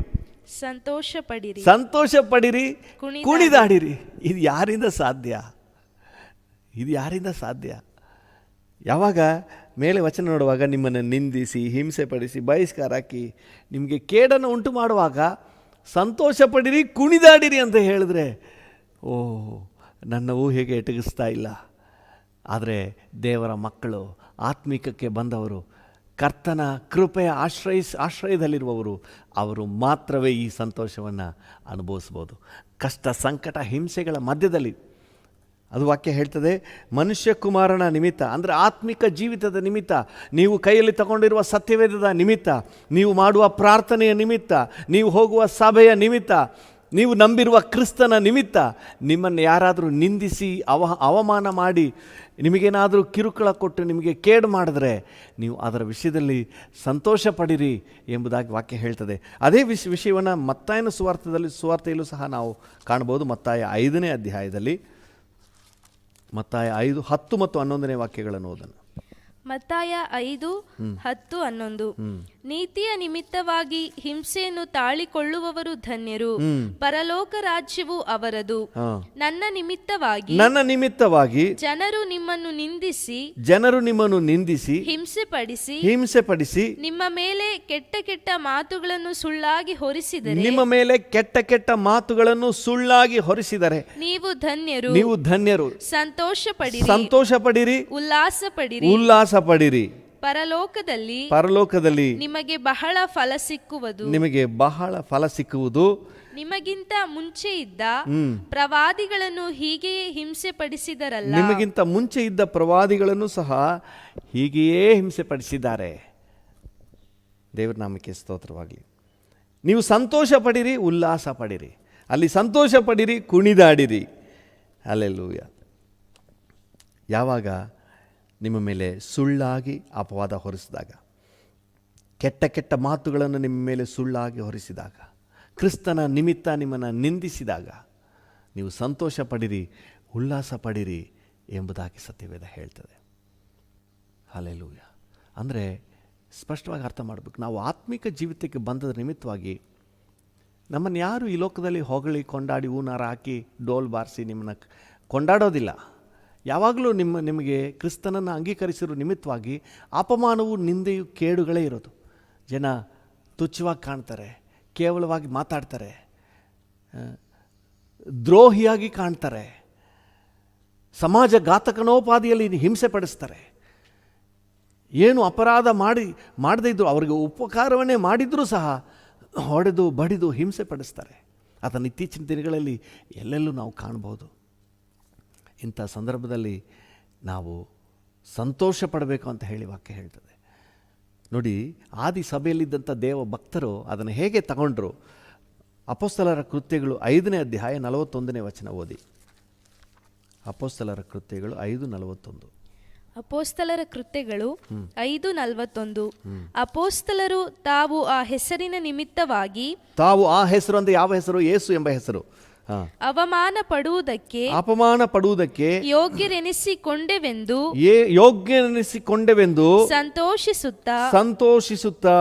[SPEAKER 2] ಸಂತೋಷ ಪಡಿರಿ, ಕುಣಿದಾಡಿರಿ. ಇದು ಯಾರಿಂದ ಸಾಧ್ಯ? ಯಾವಾಗ ಮೇಲೆ ವಚನ ನೋಡುವಾಗ ನಿಮ್ಮನ್ನು ನಿಂದಿಸಿ, ಹಿಂಸೆ ಪಡಿಸಿ, ಬಹಿಷ್ಕಾರ ಹಾಕಿ ನಿಮಗೆ ಕೇಡನ್ನು ಉಂಟು ಮಾಡುವಾಗ ಸಂತೋಷ ಪಡಿರಿ, ಕುಣಿದಾಡಿರಿ ಅಂತ ಹೇಳಿದ್ರೆ, ನನ್ನ ಊಹೆಗೆ ಎಟಗಿಸ್ತಾ ಇಲ್ಲ. ಆದರೆ ದೇವರ ಮಕ್ಕಳು, ಆತ್ಮಿಕಕ್ಕೆ ಬಂದವರು, ಕರ್ತನ ಕೃಪೆಯ ಆಶ್ರಯದಲ್ಲಿರುವವರು, ಅವರು ಮಾತ್ರವೇ ಈ ಸಂತೋಷವನ್ನು ಅನುಭವಿಸ್ಬೋದು. ಕಷ್ಟ, ಸಂಕಟ, ಹಿಂಸೆಗಳ ಮಧ್ಯದಲ್ಲಿ. ಅದು ವಾಕ್ಯ ಹೇಳ್ತದೆ, ಮನುಷ್ಯ ಕುಮಾರನ ನಿಮಿತ್ತ ಅಂದರೆ ಆತ್ಮಿಕ ಜೀವಿತದ ನಿಮಿತ್ತ, ನೀವು ಕೈಯಲ್ಲಿ ತಗೊಂಡಿರುವ ಸತ್ಯವೇದದ ನಿಮಿತ್ತ, ನೀವು ಮಾಡುವ ಪ್ರಾರ್ಥನೆಯ ನಿಮಿತ್ತ, ನೀವು ಹೋಗುವ ಸಭೆಯ ನಿಮಿತ್ತ, ನೀವು ನಂಬಿರುವ ಕ್ರಿಸ್ತನ ನಿಮಿತ್ತ ನಿಮ್ಮನ್ನು ಯಾರಾದರೂ ನಿಂದಿಸಿ ಅವಮಾನ ಮಾಡಿ ನಿಮಗೇನಾದರೂ ಕಿರುಕುಳ ಕೊಟ್ಟು ನಿಮಗೆ ಕೇಡು ಮಾಡಿದ್ರೆ ನೀವು ಅದರ ವಿಷಯದಲ್ಲಿ ಸಂತೋಷ ಪಡಿರಿ ಎಂಬುದಾಗಿ ವಾಕ್ಯ ಹೇಳ್ತದೆ. ಅದೇ ವಿಷಯವನ್ನು ಮತ್ತಾಯನ ಸುವಾರ್ತೆಯಲ್ಲೂ ಸಹ ನಾವು ಕಾಣ್ಬೋದು. ಮತ್ತಾಯ 5ನೇ ಅಧ್ಯಾಯದಲ್ಲಿ, ಮತ್ತಾಯ 5:10 ಮತ್ತು 11ನೇ ವಾಕ್ಯಗಳನ್ನು ಓದೋಣ. ಮತ್ತಾಯ 5:10-11. ನೀತಿಯ ನಿಮಿತ್ತವಾಗಿ ಹಿಂಸೆಯನ್ನು ತಾಳಿಕೊಳ್ಳುವವರು ಧನ್ಯರು, ಪರಲೋಕ ರಾಜ್ಯವು ಅವರದು. ನನ್ನ ನಿಮಿತ್ತವಾಗಿ ಜನರು ನಿಮ್ಮನ್ನು ನಿಂದಿಸಿ ಹಿಂಸೆಪಡಿಸಿ ನಿಮ್ಮ ಮೇಲೆ ಕೆಟ್ಟ ಮಾತುಗಳನ್ನು ಸುಳ್ಳಾಗಿ ಹೊರಿಸಿದರೆ ನೀವು ಧನ್ಯರು. ಸಂತೋಷ ಪಡಿರಿ, ಉಲ್ಲಾಸ ಪಡಿರಿ. ಪರಲೋಕದಲ್ಲಿ ನಿಮಗೆ ಬಹಳ ಫಲ ಸಿಕ್ಕುವುದು. ನಿಮಗಿಂತ ಮುಂಚೆ ಇದ್ದ ಪ್ರವಾದಿಗಳನ್ನು ಹೀಗೆಯೇ ಹಿಂಸೆಪಡಿಸಿದರಲ್ಲ.
[SPEAKER 1] ನಿಮಗಿಂತ ಮುಂಚೆ ಇದ್ದ ಪ್ರವಾದಿಗಳನ್ನು ಸಹ ಹೀಗೆಯೇ ಹಿಂಸೆಪಡಿಸಿದ್ದಾರೆ. ದೇವರ ನಾಮಕ್ಕೆ ಸ್ತೋತ್ರವಾಗಲಿ. ನೀವು ಸಂತೋಷ ಪಡಿರಿ, ಉಲ್ಲಾಸ ಪಡಿರಿ. ಅಲ್ಲಿ ಸಂತೋಷ ಪಡಿರಿ, ಕುಣಿದಾಡಿರಿ. ಹಲ್ಲೆಲೂಯಾ. ಯಾವಾಗ ನಿಮ್ಮ ಮೇಲೆ ಸುಳ್ಳಾಗಿ ಅಪವಾದ ಹೊರಿಸಿದಾಗ, ಕೆಟ್ಟ ಮಾತುಗಳನ್ನು ನಿಮ್ಮ ಮೇಲೆ ಸುಳ್ಳಾಗಿ ಹೊರಿಸಿದಾಗ, ಕ್ರಿಸ್ತನ ನಿಮಿತ್ತ ನಿಮ್ಮನ್ನು ನಿಂದಿಸಿದಾಗ ನೀವು ಸಂತೋಷ ಪಡಿರಿ, ಉಲ್ಲಾಸ ಪಡಿರಿ ಎಂಬುದಾಗಿ ಸತ್ಯವೇದ ಹೇಳ್ತದೆ. ಹಲ್ಲೆಲೂಯಾ. ಅಂದರೆ ಸ್ಪಷ್ಟವಾಗಿ ಅರ್ಥ ಮಾಡಬೇಕು, ನಾವು ಆತ್ಮಿಕ ಜೀವಿತಕ್ಕೆ ಬಂದದ ನಿಮಿತ್ತವಾಗಿ ನಮ್ಮನ್ನು ಯಾರು ಈ ಲೋಕದಲ್ಲಿ ಹೊಗಳಿ ಕೊಂಡಾಡಿ ಹೂನಾರ ಹಾಕಿ ಡೋಲ್ ಬಾರಿಸಿ ನಿಮ್ಮನ್ನು ಕೊಂಡಾಡೋದಿಲ್ಲ. ಯಾವಾಗಲೂ ನಿಮಗೆ ಕ್ರಿಸ್ತನನ್ನು ಅಂಗೀಕರಿಸಿರೋ ನಿಮಿತ್ತವಾಗಿ ಅಪಮಾನವು, ನಿಂದೆಯು, ಕೇಡುಗಳೇ ಇರೋದು. ಜನ ತುಚ್ಛವಾಗಿ ಕಾಣ್ತಾರೆ, ಕೇವಲವಾಗಿ ಮಾತಾಡ್ತಾರೆ, ದ್ರೋಹಿಯಾಗಿ ಕಾಣ್ತಾರೆ, ಸಮಾಜ ಘಾತಕನೋಪಾದಿಯಲ್ಲಿ ಹಿಂಸೆ ಪಡಿಸ್ತಾರೆ. ಏನು ಅಪರಾಧ ಮಾಡದೇ ಇದ್ದರೂ, ಅವರಿಗೆ ಉಪಕಾರವನ್ನೇ ಮಾಡಿದರೂ ಸಹ ಹೊಡೆದು ಬಡಿದು ಹಿಂಸೆ ಪಡಿಸ್ತಾರೆ. ಅದನ್ನು ಇತ್ತೀಚಿನ ದಿನಗಳಲ್ಲಿ ಎಲ್ಲೆಲ್ಲೂ ನಾವು ಕಾಣ್ಬೋದು. ಇಂಥ ಸಂದರ್ಭದಲ್ಲಿ ನಾವು ಸಂತೋಷ ಪಡಬೇಕು ಅಂತ ಹೇಳಿ ವಾಕ್ಯ ಹೇಳ್ತದೆ.
[SPEAKER 2] ನೋಡಿ, ಆದಿ ಸಭೆಯಲ್ಲಿದ್ದಂಥ ದೇವ ಭಕ್ತರು ಅದನ್ನು ಹೇಗೆ ತಗೊಂಡ್ರು? ಅಪೊಸ್ತಲರ ಕೃತ್ಯಗಳು 5ನೇ ಅಧ್ಯಾಯ 41ನೇ ವಚನ ಓದಿ. ಅಪೊಸ್ತಲರ ಕೃತ್ಯಗಳು 5:41.
[SPEAKER 3] ಅಪೋಸ್ತಲರ ಕೃತ್ಯಗಳು 5:41. ಅಪೋಸ್ತಲರು ತಾವು ಆ ಹೆಸರಿನ ನಿಮಿತ್ತವಾಗಿ,
[SPEAKER 2] ತಾವು ಆ ಹೆಸರು ಅಂದರೆ ಯಾವ ಹೆಸರು? ಯೇಸು ಎಂಬ ಹೆಸರು.
[SPEAKER 3] ಅಪಮಾನ ಪಡುವುದಕ್ಕೆ
[SPEAKER 2] ಯೋಗ್ಯನೆನಿಸಿಕೊಂಡೆವೆಂದು ಸಂತೋಷಿಸುತ್ತಾ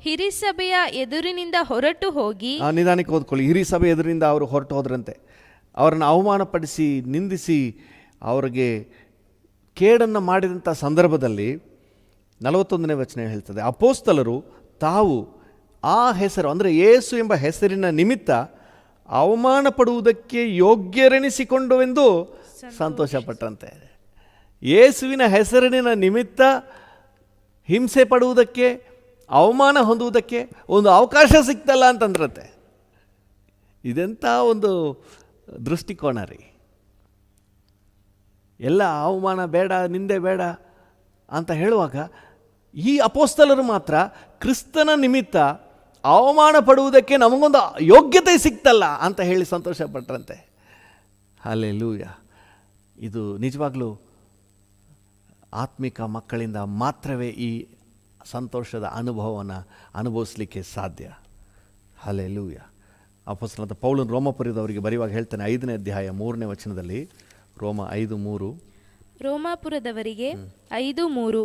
[SPEAKER 3] ಹಿರಿಸಭೆಯ ಎದುರಿನಿಂದ ಹೊರಟು ಹೋಗಿ,
[SPEAKER 2] ನಿಧಾನಕ್ಕೆ ಓದ್ಕೊಳ್ಳಿ. ಹಿರಿಸಭೆ ಎದುರಿನಿಂದ ಅವರು ಹೊರಟು ಹೋದ್ರಂತೆ. ಅವರನ್ನು ಅವಮಾನಪಡಿಸಿ ನಿಂದಿಸಿ ಅವರಿಗೆ ಕೇಡನ್ನು ಮಾಡಿದಂಥ ಸಂದರ್ಭದಲ್ಲಿ 41ನೇ ವಚನ ಹೇಳ್ತದೆ, ಅಪೋಸ್ತಲರು ತಾವು ಆ ಹೆಸರು ಅಂದರೆ ಯೇಸು ಎಂಬ ಹೆಸರಿನ ನಿಮಿತ್ತ ಅವಮಾನ ಪಡುವುದಕ್ಕೆ ಯೋಗ್ಯರೆನಿಸಿಕೊಂಡುವೆಂದು ಸಂತೋಷಪಟ್ಟಂತೆ. ಯೇಸುವಿನ ಹೆಸರಿನ ನಿಮಿತ್ತ ಹಿಂಸೆ ಪಡುವುದಕ್ಕೆ, ಅವಮಾನ ಹೊಂದುವುದಕ್ಕೆ ಒಂದು ಅವಕಾಶ ಸಿಕ್ತಲ್ಲ ಅಂತಂದ್ರಂತೆ. ಇದೆಂಥ ಒಂದು ದೃಷ್ಟಿಕೋನ ರೀ! ಎಲ್ಲ ಅವಮಾನ ಬೇಡ, ನಿಂದೆ ಬೇಡ ಅಂತ ಹೇಳುವಾಗ ಈ ಅಪೋಸ್ತಲರು ಮಾತ್ರ ಕ್ರಿಸ್ತನ ನಿಮಿತ್ತ ಅವಮಾನ ಪಡುವುದಕ್ಕೆ ನಮಗೊಂದು ಯೋಗ್ಯತೆ ಸಿಕ್ತಲ್ಲ ಅಂತ ಹೇಳಿ ಸಂತೋಷಪಟ್ಟರಂತೆ. ಹಲ್ಲೆಲೂಯಾ! ಇದು ನಿಜವಾಗ್ಲೂ ಆತ್ಮಿಕ ಮಕ್ಕಳಿಂದ ಮಾತ್ರವೇ ಈ ಸಂತೋಷದ ಅನುಭವವನ್ನು ಅನುಭವಿಸಲಿಕ್ಕೆ ಸಾಧ್ಯ. ಹಲ್ಲೆಲೂಯಾ! ಅಪೊಸ್ತಲನಾದ ಪೌಲನು ರೋಮಾಪುರದವರಿಗೆ ಬರೆಯುವಾಗ ಹೇಳ್ತಾನೆ 5ನೇ ಅಧ್ಯಾಯ 3ನೇ ವಚನದಲ್ಲಿ, ರೋಮ 5:3,
[SPEAKER 3] ರೋಮಾಪುರದವರಿಗೆ 5:3,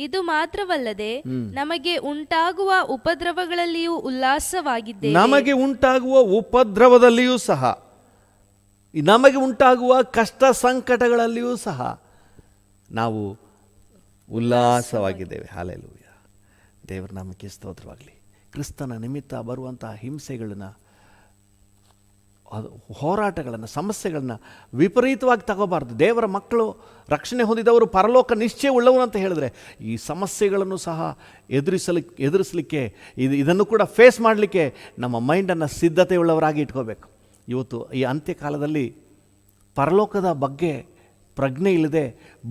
[SPEAKER 3] ಇದು ಮಾತ್ರವಲ್ಲದೆ ನಮಗೆ ಉಂಟಾಗುವ ಉಪದ್ರವಗಳಲ್ಲಿಯೂ ಉಲ್ಲಾಸವಾಗಿದ್ದೇವೆ.
[SPEAKER 2] ನಮಗೆ ಉಂಟಾಗುವ ಉಪದ್ರವದಲ್ಲಿಯೂ ಸಹ, ನಮಗೆ ಉಂಟಾಗುವ ಕಷ್ಟ ಸಂಕಟಗಳಲ್ಲಿಯೂ ಸಹ ನಾವು ಉಲ್ಲಾಸವಾಗಿದ್ದೇವೆ. ಹಲ್ಲೆಲೂಯಾ! ದೇವರ ನಾಮಕ್ಕೆ ಸ್ತೋತ್ರವಾಗಲಿ. ಕ್ರಿಸ್ತನ ನಿಮಿತ್ತ ಬರುವಂತಹ ಹಿಂಸೆಗಳನ್ನ, ಹೋರಾಟಗಳನ್ನು, ಸಮಸ್ಯೆಗಳನ್ನು ವಿಪರೀತವಾಗಿ ತಗೋಬಾರ್ದು. ದೇವರ ಮಕ್ಕಳು, ರಕ್ಷಣೆ ಹೊಂದಿದವರು ಪರಲೋಕ ನಿಶ್ಚಯ ಉಳ್ಳವರು ಅಂತ ಹೇಳಿದ್ರೆ ಈ ಸಮಸ್ಯೆಗಳನ್ನು ಸಹ ಎದುರಿಸಲಿಕ್ಕೆ ಇದನ್ನು ಕೂಡ ಫೇಸ್ ಮಾಡಲಿಕ್ಕೆ ನಮ್ಮ ಮೈಂಡನ್ನು ಸಿದ್ಧತೆ ಉಳ್ಳವರಾಗಿ ಇಟ್ಕೋಬೇಕು. ಇವತ್ತು ಈ ಅಂತ್ಯಕಾಲದಲ್ಲಿ ಪರಲೋಕದ ಬಗ್ಗೆ ಪ್ರಜ್ಞೆ ಇಲ್ಲದೆ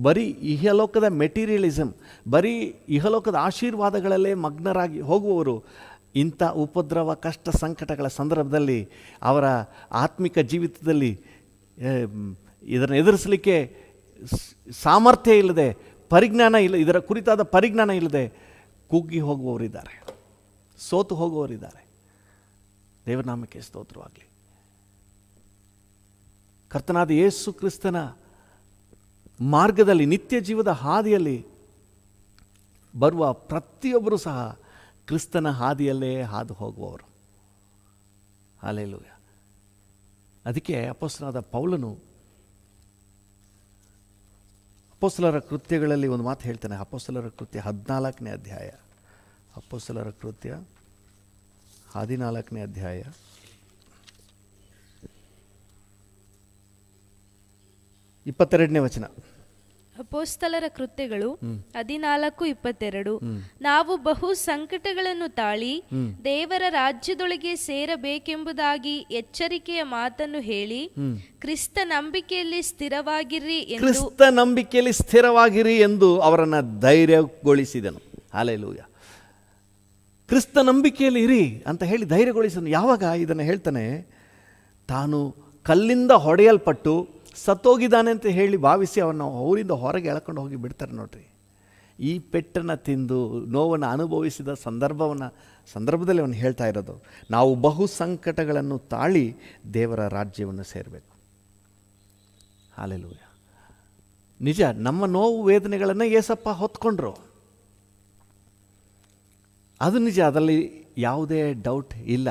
[SPEAKER 2] ಬರೀ ಇಹಲೋಕದ ಮೆಟೀರಿಯಲಿಸಮ್, ಬರೀ ಇಹಲೋಕದ ಆಶೀರ್ವಾದಗಳಲ್ಲೇ ಮಗ್ನರಾಗಿ ಹೋಗುವವರು ಇಂಥ ಉಪದ್ರವ, ಕಷ್ಟ, ಸಂಕಟಗಳ ಸಂದರ್ಭದಲ್ಲಿ ಅವರ ಆತ್ಮಿಕ ಜೀವಿತದಲ್ಲಿ ಇದನ್ನು ಎದುರಿಸಲಿಕ್ಕೆ ಸಾಮರ್ಥ್ಯ ಇಲ್ಲದೆ, ಪರಿಜ್ಞಾನ ಇಲ್ಲ, ಇದರ ಕುರಿತಾದ ಪರಿಜ್ಞಾನ ಇಲ್ಲದೆ ಕುಗ್ಗಿ ಹೋಗುವವರಿದ್ದಾರೆ, ಸೋತು ಹೋಗುವವರಿದ್ದಾರೆ. ದೇವರ ನಾಮಕ್ಕೆ ಸ್ತೋತ್ರವಾಗಲಿ. ಕರ್ತನಾದ ಯೇಸು ಕ್ರಿಸ್ತನ ಮಾರ್ಗದಲ್ಲಿ, ನಿತ್ಯ ಜೀವದ ಹಾದಿಯಲ್ಲಿ ಬರುವ ಪ್ರತಿಯೊಬ್ಬರೂ ಸಹ ಕ್ರಿಸ್ತನ ಹಾದಿಯಲ್ಲೇ ಹಾದು ಹೋಗುವವರು. ಹಲ್ಲೆಲೂಯಾ! ಅದಕ್ಕೆ ಅಪೊಸ್ತಲನಾದ ಪೌಲನು ಅಪೊಸ್ತಲರ ಕೃತ್ಯಗಳಲ್ಲಿ ಒಂದು ಮಾತು ಹೇಳ್ತಾನೆ. ಅಪೊಸ್ತಲರ ಕೃತ್ಯ 14ನೇ ಅಧ್ಯಾಯ, ಅಪೊಸ್ತಲರ ಕೃತ್ಯ 14ನೇ ಅಧ್ಯಾಯ 22ನೇ ವಚನ.
[SPEAKER 3] ಅಪೋಸ್ತಲರ ಕೃತ್ಯಗಳು 14:22. ನಾವು ಬಹು ಸಂಕಟಗಳನ್ನು ತಾಳಿ ದೇವರ ರಾಜ್ಯದೊಳಗೆ ಸೇರಬೇಕೆಂಬುದಾಗಿ ಎಚ್ಚರಿಕೆಯ ಮಾತನ್ನು ಹೇಳಿ ಕ್ರಿಸ್ತ ನಂಬಿಕೆಯಲ್ಲಿ ಸ್ಥಿರವಾಗಿರಿ ಎಂದು ಅವರನ್ನು ಧೈರ್ಯಗೊಳಿಸಿದನು. ಹಲ್ಲೆಲೂಯಾ! ಕ್ರಿಸ್ತ ನಂಬಿಕೆಯಲ್ಲಿ ಇರಿ ಅಂತ ಹೇಳಿ ಧೈರ್ಯಗೊಳಿಸಿದನು. ಯಾವಾಗ ಇದನ್ನು ಹೇಳ್ತಾನೆ? ತಾನು ಕಲ್ಲಿಂದ ಹೊಡೆಯಲ್ಪಟ್ಟು ಸತ್ತೋಗಿದ್ದಾನೆ ಅಂತ ಹೇಳಿ ಭಾವಿಸಿ ಅವನ್ನ ಊರಿಂದ ಹೊರಗೆ ಎಳ್ಕೊಂಡು ಹೋಗಿ ಬಿಡ್ತಾರೆ. ನೋಡ್ರಿ, ಈ ಪೆಟ್ಟನ್ನು ತಿಂದು ನೋವನ್ನು ಅನುಭವಿಸಿದ ಸಂದರ್ಭದಲ್ಲಿ ಅವನು ಹೇಳ್ತಾ ಇರೋದು, ನಾವು ಬಹು ಸಂಕಟಗಳನ್ನು ತಾಳಿ ದೇವರ ರಾಜ್ಯವನ್ನು ಸೇರಬೇಕು. ಹಲ್ಲೆಲೂಯಾ! ನಿಜ, ನಮ್ಮ ನೋವು ವೇದನೆಗಳನ್ನು ಏಸಪ್ಪ ಹೊತ್ಕೊಂಡ್ರು, ಅದು ನಿಜ, ಅದರಲ್ಲಿ ಯಾವುದೇ ಡೌಟ್ ಇಲ್ಲ.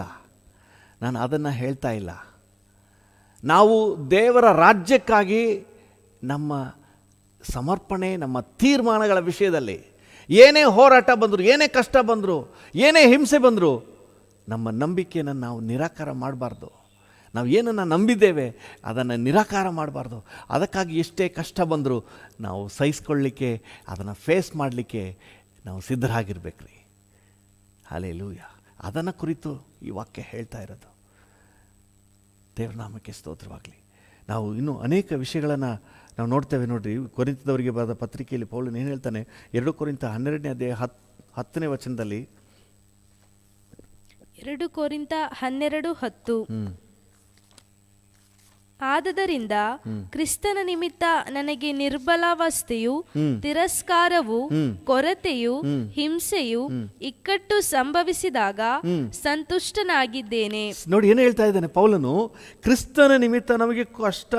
[SPEAKER 3] ನಾನು ಅದನ್ನು ಹೇಳ್ತಾ ಇಲ್ಲ. ನಾವು ದೇವರ ರಾಜ್ಯಕ್ಕಾಗಿ ನಮ್ಮ ಸಮರ್ಪಣೆ, ನಮ್ಮ ತೀರ್ಮಾನಗಳ ವಿಷಯದಲ್ಲಿ ಏನೇ ಹೋರಾಟ ಬಂದರು, ಏನೇ ಕಷ್ಟ ಬಂದರು, ಏನೇ ಹಿಂಸೆ ಬಂದರು, ನಮ್ಮ ನಂಬಿಕೆಯನ್ನು ನಾವು ನಿರಾಕಾರ ಮಾಡಬಾರ್ದು. ನಾವು ಏನನ್ನು ನಂಬಿದ್ದೇವೆ ಅದನ್ನು ನಿರಾಕಾರ ಮಾಡಬಾರ್ದು. ಅದಕ್ಕಾಗಿ ಎಷ್ಟೇ ಕಷ್ಟ ಬಂದರೂ ನಾವು ಸಹಿಸ್ಕೊಳ್ಳಿಕ್ಕೆ, ಅದನ್ನು ಫೇಸ್ ಮಾಡಲಿಕ್ಕೆ ನಾವು ಸಿದ್ಧರಾಗಿರ್ಬೇಕು ರೀ. ಹಲ್ಲೆಲೂಯಾ! ಅದನ್ನು ಕುರಿತು ಈ ವಾಕ್ಯ ಹೇಳ್ತಾ ಇರೋದು. ದೇವರ ನಾಮಕ್ಕೆ ಸ್ತೋತ್ರವಾಗಲಿ. ನಾವು ಇನ್ನೂ ಅನೇಕ ವಿಷಯಗಳನ್ನು ನಾವು ನೋಡ್ತೇವೆ. ನೋಡ್ರಿ, ಕೊರಿಂಥದವರಿಗೆ ಬರೆದ ಪತ್ರಿಕೆಯಲ್ಲಿ ಪೌಲನು ಏನು ಹೇಳ್ತಾನೆ? 2 ಕೊರಿಂಥ 12ನೇ ಅಧ್ಯಾಯ 10ನೇ ವಚನದಲ್ಲಿ.
[SPEAKER 4] 2 ಕೊರಿಂಥ 12:10. ಆದದರಿಂದ ಕ್ರಿಸ್ತನ ನಿಮಿತ್ತ ನನಗೆ ನಿರ್ಬಲಾವಸ್ಥೆಯು, ತಿರಸ್ಕಾರವು, ಕೊರತೆಯು, ಹಿಂಸೆಯು, ಇಕ್ಕಟ್ಟು ಸಂಭವಿಸಿದಾಗ ಸಂತುಷ್ಟನಾಗಿದ್ದೇನೆ.
[SPEAKER 3] ನೋಡಿ ಏನು ಹೇಳ್ತಾ ಇದ್ದಾನೆ ಪೌಲನು, ಕ್ರಿಸ್ತನ ನಿಮಿತ್ತ ನಮಗೆ ಕಷ್ಟ,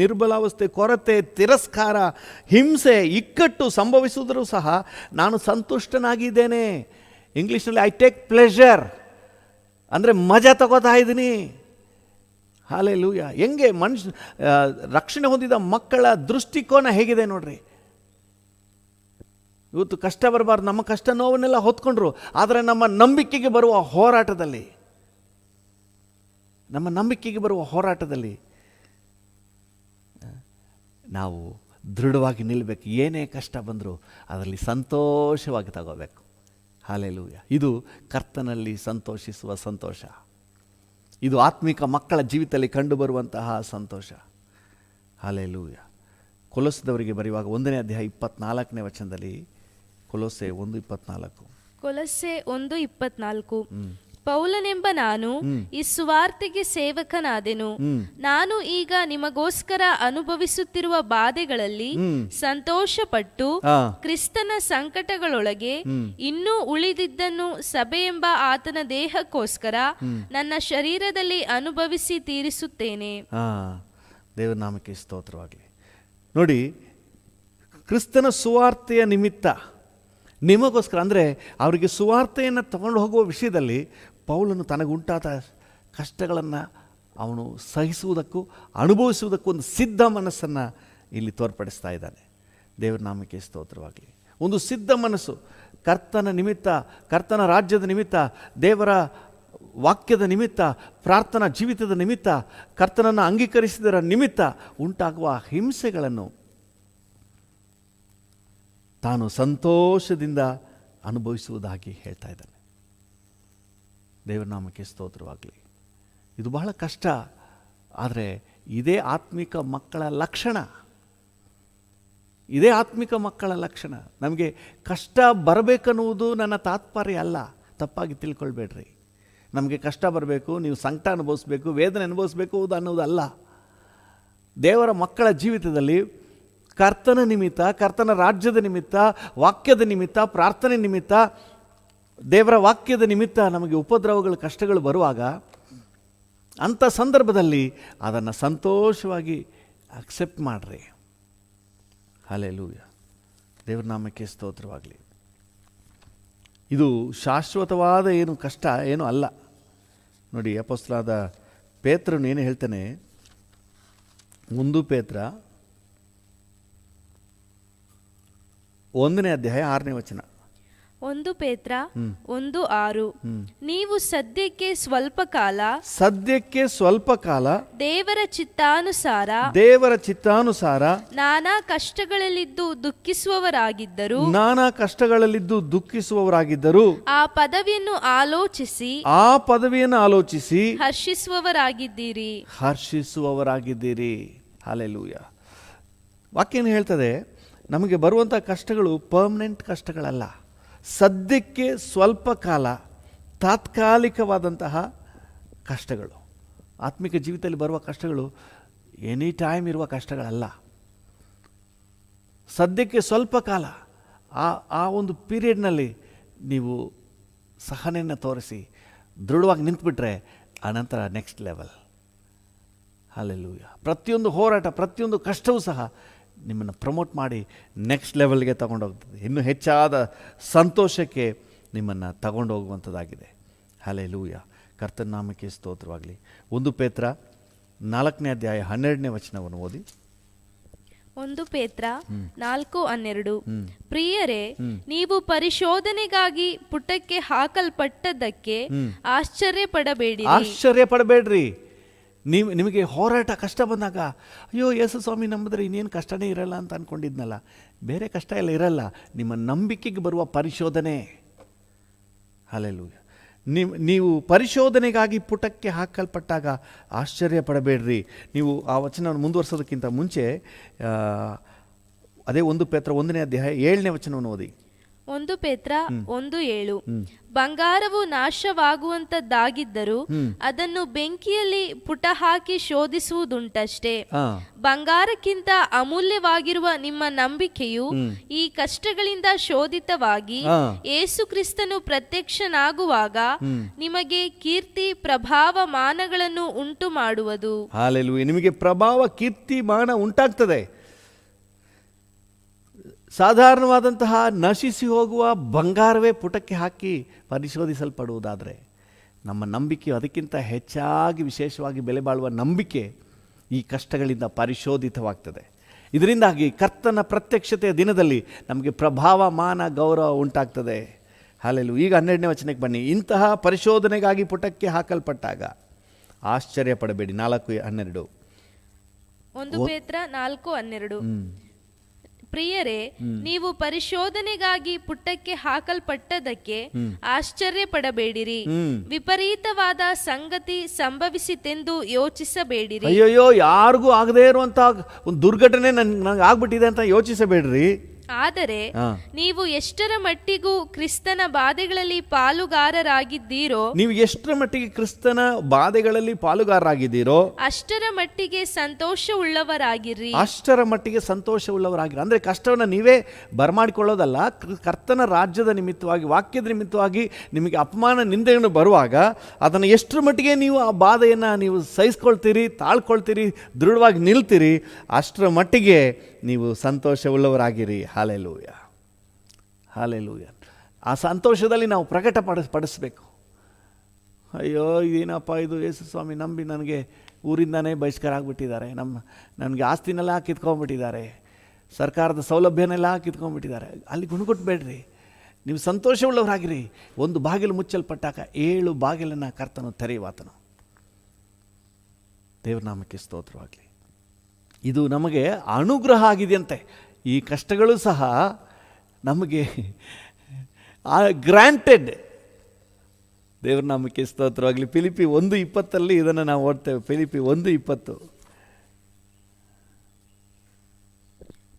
[SPEAKER 3] ನಿರ್ಬಲಾವಸ್ಥೆ, ಕೊರತೆ, ತಿರಸ್ಕಾರ, ಹಿಂಸೆ, ಇಕ್ಕಟ್ಟು ಸಂಭವಿಸುವುದರೂ ಸಹ ನಾನು ಸಂತುಷ್ಟನಾಗಿದ್ದೇನೆ. ಇಂಗ್ಲೀಷ್ನಲ್ಲಿ ಐ ಟೇಕ್ ಪ್ಲೆಷರ್ ಅಂದರೆ ಮಜಾ ತಗೋತಾ ಇದ್ದೀನಿ. ಹಾಲೆಲೂಯ. ಹೆಂಗೆ ರಕ್ಷಣೆ ಹೊಂದಿದ ಮಕ್ಕಳ ದೃಷ್ಟಿಕೋನ ಹೇಗಿದೆ ನೋಡ್ರಿ. ಇವತ್ತು ಕಷ್ಟ ಬರಬಾರ್ದು, ನಮ್ಮ ಕಷ್ಟ ನೋವನ್ನೆಲ್ಲ ಹೊತ್ಕೊಂಡ್ರು. ಆದರೆ ನಮ್ಮ ನಂಬಿಕೆಗೆ ಬರುವ ಹೋರಾಟದಲ್ಲಿ ನಾವು ದೃಢವಾಗಿ ನಿಲ್ಲಬೇಕು. ಏನೇ ಕಷ್ಟ ಬಂದರೂ ಅದರಲ್ಲಿ ಸಂತೋಷವಾಗಿ ತಗೋಬೇಕು. ಹಾಲೆಲೂಯ. ಇದು ಕರ್ತನಲ್ಲಿ ಸಂತೋಷಿಸುವ ಸಂತೋಷ. ಇದು ಆತ್ಮಿಕ ಮಕ್ಕಳ ಜೀವಿತದಲ್ಲಿ ಕಂಡುಬರುವಂತಹ ಸಂತೋಷ. ಹಾಲೆಲೂಯ. ಕೊಲೊಸ್ಸದವರಿಗೆ ಬರೆಯುವಾಗ 1ನೇ ಅಧ್ಯಾಯ 24ನೇ ವಚನದಲ್ಲಿ, ಕೊಲೊಸ್ಸೆ 1:24.
[SPEAKER 4] ಕೊಲೊಸ್ಸೆ 1:24. ಪೌಲನೆಂಬ ನಾನು ಈ ಸುವಾರ್ತೆಗೆ ಸೇವಕನಾದೆನು. ನಾನು ಈಗ ನಿಮಗೋಸ್ಕರ ಅನುಭವಿಸುತ್ತಿರುವ ಬಾಧೆಗಳಲ್ಲಿ ಸಂತೋಷಪಟ್ಟು ಕ್ರಿಸ್ತನ ಸಂಕಟಗಳೊಳಗೆ ಇನ್ನೂ ಉಳಿದಿದ್ದನ್ನು ಸಭೆಯೆಂಬ ಆತನ ದೇಹಕ್ಕೋಸ್ಕರ ನನ್ನ ಶರೀರದಲ್ಲಿ ಅನುಭವಿಸಿ ತೀರಿಸುತ್ತೇನೆ.
[SPEAKER 3] ದೇವರ ನಾಮಕ್ಕೆ ಸ್ತೋತ್ರವಾಗಲಿ. ನೋಡಿ, ಕ್ರಿಸ್ತನ ಸುವಾರ್ತೆಯ ನಿಮಿತ್ತ ನಿಮಗೋಸ್ಕರ ಅಂದರೆ ಅವರಿಗೆ ಸುವಾರ್ತೆಯನ್ನು ತಗೊಂಡು ಹೋಗುವ ವಿಷಯದಲ್ಲಿ ಪೌಲನು ತನಗುಂಟಾದ ಕಷ್ಟಗಳನ್ನು ಅವನು ಸಹಿಸುವುದಕ್ಕೂ ಅನುಭವಿಸುವುದಕ್ಕೂ ಒಂದು ಸಿದ್ಧ ಮನಸ್ಸನ್ನು ಇಲ್ಲಿ ತೋರ್ಪಡಿಸ್ತಾ ಇದ್ದಾನೆ. ದೇವರ ನಾಮಕ್ಕೆ ಸ್ತೋತ್ರವಾಗಲಿ. ಒಂದು ಸಿದ್ಧ ಮನಸ್ಸು ಕರ್ತನ ನಿಮಿತ್ತ, ಕರ್ತನ ರಾಜ್ಯದ ನಿಮಿತ್ತ, ದೇವರ ವಾಕ್ಯದ ನಿಮಿತ್ತ, ಪ್ರಾರ್ಥನಾ ಜೀವಿತದ ನಿಮಿತ್ತ, ಕರ್ತನನ್ನು ಅಂಗೀಕರಿಸಿದರ ನಿಮಿತ್ತ ಉಂಟಾಗುವ ಹಿಂಸೆಗಳನ್ನು ತಾನು ಸಂತೋಷದಿಂದ ಅನುಭವಿಸುವುದಾಗಿ ಹೇಳ್ತಾ ಇದ್ದಾನೆ. ದೇವರ ನಾಮಕ್ಕೆ ಸ್ತೋತ್ರವಾಗಲಿ. ಇದು ಬಹಳ ಕಷ್ಟ, ಆದರೆ ಇದೇ ಆತ್ಮಿಕ ಮಕ್ಕಳ ಲಕ್ಷಣ. ನಮಗೆ ಕಷ್ಟ ಬರಬೇಕನ್ನುವುದು ನನ್ನ ತಾತ್ಪರ್ಯ ಅಲ್ಲ, ತಪ್ಪಾಗಿ ತಿಳ್ಕೊಳ್ಬೇಡ್ರಿ. ನಮಗೆ ಕಷ್ಟ ಬರಬೇಕು, ನೀವು ಸಂಕಟ ಅನುಭವಿಸ್ಬೇಕು, ವೇದನೆ ಅನುಭವಿಸ್ಬೇಕು ಅನ್ನೋದಲ್ಲ. ದೇವರ ಮಕ್ಕಳ ಜೀವಿತದಲ್ಲಿ ಕರ್ತನ ನಿಮಿತ್ತ, ಕರ್ತನ ರಾಜ್ಯದ ನಿಮಿತ್ತ, ವಾಕ್ಯದ ನಿಮಿತ್ತ, ಪ್ರಾರ್ಥನೆ ನಿಮಿತ್ತ, ದೇವರ ವಾಕ್ಯದ ನಿಮಿತ್ತ ನಮಗೆ ಉಪದ್ರವಗಳು, ಕಷ್ಟಗಳು ಬರುವಾಗ ಅಂಥ ಸಂದರ್ಭದಲ್ಲಿ ಅದನ್ನು ಸಂತೋಷವಾಗಿ ಅಕ್ಸೆಪ್ಟ್ ಮಾಡ್ರಿ. ಹಲ್ಲೆಲೂಯ. ದೇವರ ನಾಮಕ್ಕೆ ಸ್ತೋತ್ರವಾಗಲಿ. ಇದು ಶಾಶ್ವತವಾದ ಏನು ಕಷ್ಟ ಏನು ಅಲ್ಲ. ನೋಡಿ, ಅಪೊಸ್ತಲನಾದ ಪೇತ್ರನು ಏನು ಹೇಳ್ತಾನೆ, 1 ಪೇತ್ರ 1ನೇ ಅಧ್ಯಾಯ 6ನೇ ವಚನ.
[SPEAKER 4] 1 ಪೇತ್ರ 1:6. ನೀವು ಸದ್ಯಕ್ಕೆ ಸ್ವಲ್ಪ ಕಾಲ ದೇವರ ಚಿತ್ತಾನುಸಾರ ನಾನಾ ಕಷ್ಟಗಳಲ್ಲಿದ್ದು ದುಃಖಿಸುವವರಾಗಿದ್ದರು ಆ ಪದವಿಯನ್ನು ಆಲೋಚಿಸಿ
[SPEAKER 3] ಹರ್ಷಿಸುವವರಾಗಿದ್ದೀರಿ. ಹಲ್ಲೆಲೂಯ. ವಾಕ್ಯ ಏನು ಹೇಳ್ತದೆ, ನಮಗೆ ಬರುವಂಥ ಕಷ್ಟಗಳು ಪರ್ಮನೆಂಟ್ ಕಷ್ಟಗಳಲ್ಲ. ಸದ್ಯಕ್ಕೆ ಸ್ವಲ್ಪ ಕಾಲ ತಾತ್ಕಾಲಿಕವಾದಂತಹ ಕಷ್ಟಗಳು. ಆತ್ಮಿಕ ಜೀವಿತದಲ್ಲಿ ಬರುವ ಕಷ್ಟಗಳು ಎನಿ ಟೈಮ್ ಇರುವ ಕಷ್ಟಗಳಲ್ಲ. ಸದ್ಯಕ್ಕೆ ಸ್ವಲ್ಪ ಕಾಲ, ಆ ಒಂದು ಪೀರಿಯಡ್ನಲ್ಲಿ ನೀವು ಸಹನೆಯನ್ನು ತೋರಿಸಿ ದೃಢವಾಗಿ ನಿಂತುಬಿಟ್ರೆ ಆನಂತರ ನೆಕ್ಸ್ಟ್ ಲೆವೆಲ್. ಹಲ್ಲೆಲೂಯ. ಪ್ರತಿಯೊಂದು ಹೋರಾಟ, ಪ್ರತಿಯೊಂದು ಕಷ್ಟವೂ ಸಹ ನಿಮ್ಮನ್ನು ಪ್ರಮೋಟ್ ಮಾಡಿ ನೆಕ್ಸ್ಟ್ ಲೆವೆಲ್ಗೆ ತಗೊಂಡೋಗ್ತದೆ. ಇನ್ನೂ ಹೆಚ್ಚಾದ ಸಂತೋಷಕ್ಕೆ ನಿಮ್ಮನ್ನು ತಗೊಂಡೋಗುವಂಥದ್ದಾಗಿದೆ. ಹಲ್ಲೆಲೂಯ. ಕರ್ತನ ನಾಮಕ್ಕೆ ಸ್ತೋತ್ರವಾಗಲಿ. 1 ಪೇತ್ರ 4ನೇ ಅಧ್ಯಾಯ 12ನೇ ವಚನವನ್ನು ಓದಿ.
[SPEAKER 4] 1 ಪೇತ್ರ 4:12. ಪ್ರಿಯರೇ, ನೀವು ಪರಿಶೋಧನೆಗಾಗಿ ಪುಟಕ್ಕೆ ಹಾಕಲ್ಪಟ್ಟದ್ದಕ್ಕೆ ಆಶ್ಚರ್ಯಪಡಬೇಡ್ರಿ. ನಿಮಗೆ ಹೋರಾಟ, ಕಷ್ಟ ಬಂದಾಗ ಅಯ್ಯೋ ಯೇಸು ಸ್ವಾಮಿ ನಂಬಿದ್ರೆ ಇನ್ನೇನು ಕಷ್ಟನೇ ಇರಲ್ಲ ಅಂತ ಅಂದ್ಕೊಂಡಿದ್ನಲ್ಲ. ಬೇರೆ ಕಷ್ಟ ಎಲ್ಲ ಇರಲ್ಲ, ನಿಮ್ಮ ನಂಬಿಕೆಗೆ ಬರುವ ಪರಿಶೋಧನೆ. ಹಲ್ಲೆಲೂಯ. ನೀವು ಪರಿಶೋಧನೆಗಾಗಿ ಪುಟಕ್ಕೆ ಹಾಕಲ್ಪಟ್ಟಾಗ ಆಶ್ಚರ್ಯ ಪಡಬೇಡ್ರಿ. ನೀವು ಆ ವಚನವನ್ನು ಮುಂದುವರಿಸೋದಕ್ಕಿಂತ ಮುಂಚೆ ಅದೇ 1 ಪೇತ್ರ 1ನೇ ಅಧ್ಯಾಯ 7ನೇ ವಚನವನ್ನು ಓದಿ.
[SPEAKER 5] 1 ಪೇತ್ರ 1:7. ಬಂಗಾರವು ನಾಶವಾಗುವಂತದ್ದಾಗಿದ್ದರೂ ಅದನ್ನು ಬೆಂಕಿಯಲ್ಲಿ ಪುಟ ಹಾಕಿ ಶೋಧಿಸುವುದುಂಟಷ್ಟೇ. ಬಂಗಾರಕ್ಕಿಂತ ಅಮೂಲ್ಯವಾಗಿರುವ ನಿಮ್ಮ ನಂಬಿಕೆಯು ಈ ಕಷ್ಟಗಳಿಂದ ಶೋಧಿತವಾಗಿ ಯೇಸು ಕ್ರಿಸ್ತನು ಪ್ರತ್ಯಕ್ಷನಾಗುವಾಗ ನಿಮಗೆ ಕೀರ್ತಿ ಪ್ರಭಾವ ಮಾನಗಳನ್ನು ಉಂಟು ಮಾಡುವುದು.
[SPEAKER 3] ಹಾಲೆಲೂಯಾ. ನಿಮಗೆ ಪ್ರಭಾವ ಕೀರ್ತಿ ಮಾನ ಉಂಟಾಗ್ತದೆ. ಸಾಧಾರಣವಾದಂತಹ ನಶಿಸಿ ಹೋಗುವ ಬಂಗಾರವೇ ಪುಟಕ್ಕೆ ಹಾಕಿ ಪರಿಶೋಧಿಸಲ್ಪಡುವುದಾದರೆ ನಮ್ಮ ನಂಬಿಕೆಯು ಅದಕ್ಕಿಂತ ಹೆಚ್ಚಾಗಿ ವಿಶೇಷವಾಗಿ ಬೆಲೆ ಬಾಳುವ ನಂಬಿಕೆ ಈ ಕಷ್ಟಗಳಿಂದ ಪರಿಶೋಧಿತವಾಗ್ತದೆ. ಇದರಿಂದಾಗಿ ಕರ್ತನ ಪ್ರತ್ಯಕ್ಷತೆಯ ದಿನದಲ್ಲಿ ನಮಗೆ ಪ್ರಭಾವ ಮಾನ ಗೌರವ ಉಂಟಾಗ್ತದೆ. ಹಾಲೆಲೂಯಾ. ಈಗ 12ನೇ ವಚನಕ್ಕೆ ಬನ್ನಿ. ಇಂತಹ ಪರಿಶೋಧನೆಗಾಗಿ ಪುಟಕ್ಕೆ ಹಾಕಲ್ಪಟ್ಟಾಗ ಆಶ್ಚರ್ಯ ಪಡಬೇಡಿ. 4:12.
[SPEAKER 5] 1 ಪೇತ್ರ 4:12. ಪ್ರಿಯರೇ, ನೀವು ಪರಿಶೋಧನೆಗಾಗಿ ಪುಟಕ್ಕೆ ಹಾಕಲ್ಪಟ್ಟದಕ್ಕೆ ಆಶ್ಚರ್ಯ ಪಡಬೇಡಿರಿ. ವಿಪರೀತವಾದ ಸಂಗತಿ ಸಂಭವಿಸಿತೆಂದು ಯೋಚಿಸಬೇಡಿರಿ.
[SPEAKER 3] ಅಯ್ಯಯ್ಯೋ, ಯಾರಿಗೂ ಆಗದೇ ಇರುವಂತ ಒಂದು ದುರ್ಘಟನೆ ನನಗೆ ಆಗ್ಬಿಟ್ಟಿದೆ ಅಂತ ಯೋಚಿಸಬೇಡ್ರಿ.
[SPEAKER 5] ಆದರೆ ನೀವು ಎಷ್ಟರ ಮಟ್ಟಿಗೂ ಕ್ರಿಸ್ತನ ಬಾಧೆಗಳಲ್ಲಿ ಪಾಲುಗಾರರಾಗಿದ್ದೀರೋ,
[SPEAKER 3] ನೀವು ಎಷ್ಟರ ಮಟ್ಟಿಗೆ ಕ್ರಿಸ್ತನ ಬಾಧೆಗಳಲ್ಲಿ ಪಾಲುಗಾರರಾಗಿದ್ದೀರೋ
[SPEAKER 5] ಅಷ್ಟರ ಮಟ್ಟಿಗೆ ಸಂತೋಷವುಳ್ಳವರಾಗಿರ್ರಿ.
[SPEAKER 3] ಅಷ್ಟರ ಮಟ್ಟಿಗೆ ಸಂತೋಷವುಳ್ಳವರಾಗಿರಿ. ಅಂದರೆ ಕಷ್ಟವನ್ನು ನೀವೇ ಬರಮಾಡಿಕೊಳ್ಳೋದಲ್ಲ. ಕರ್ತನ ರಾಜ್ಯದ ನಿಮಿತ್ತವಾಗಿ, ವಾಕ್ಯದ ನಿಮಿತ್ತವಾಗಿ ನಿಮಗೆ ಅಪಮಾನ ನಿಂದೆಯನ್ನು ಬರುವಾಗ ಅದನ್ನು ಎಷ್ಟರ ಮಟ್ಟಿಗೆ ನೀವು ಆ ಬಾಧೆಯನ್ನು ನೀವು ಸಹಿಸ್ಕೊಳ್ತೀರಿ, ತಾಳ್ಕೊಳ್ತೀರಿ, ದೃಢವಾಗಿ ನಿಲ್ತೀರಿ, ಅಷ್ಟರ ಮಟ್ಟಿಗೆ ನೀವು ಸಂತೋಷವುಳ್ಳವರಾಗಿರಿ. Hallelujah, hallelujah. ಆ ಸಂತೋಷದಲ್ಲಿ ನಾವು ಪಡಿಸ್ಬೇಕು. ಅಯ್ಯೋ ಇದೇನಪ್ಪ ಇದು, ಯೇಸು ಸ್ವಾಮಿ ನಂಬಿ ನನಗೆ ಊರಿಂದನೇ ಬಹಿಷ್ಕಾರ ಆಗಿಬಿಟ್ಟಿದ್ದಾರೆ, ನನಗೆ ಆಸ್ತಿನೆಲ್ಲ ಕಿತ್ಕೊಂಡ್ಬಿಟ್ಟಿದ್ದಾರೆ, ಸರ್ಕಾರದ ಸೌಲಭ್ಯನೆಲ್ಲ ಕಿತ್ಕೊಂಡ್ಬಿಟ್ಟಿದ್ದಾರೆ. ಅಲ್ಲಿ ಗುಣಗುಟ್ಬೇಡ್ರಿ, ನೀವು ಸಂತೋಷವುಳ್ಳವರಾಗಿರಿ. ಒಂದು ಬಾಗಿಲು ಮುಚ್ಚಲ್ಪಟ್ಟಾಗ 7 ಬಾಗಿಲನ್ನು ಕರ್ತನು ತೆರೆಯುವಾತನು. ದೇವ್ರ ನಾಮಕ್ಕೆ ಸ್ತೋತ್ರವಾಗಲಿ. ಇದು ನಮಗೆ ಅನುಗ್ರಹ ಆಗಿದೆಯಂತೆ. ಈ ಕಷ್ಟಗಳು ಸಹ ನಮಗೆ ಗ್ರಾಂಟೆಡ್. ದೇವ್ರ ನಾಮಕ್ಕೆ ಸ್ತೋತ್ರವಾಗಲಿ. ಫಿಲಿಪ್ಪಿ 1:20 ಇದನ್ನು ನಾವು ಓದ್ತೇವೆ. ಫಿಲಿಪ್ಪಿ 1:20.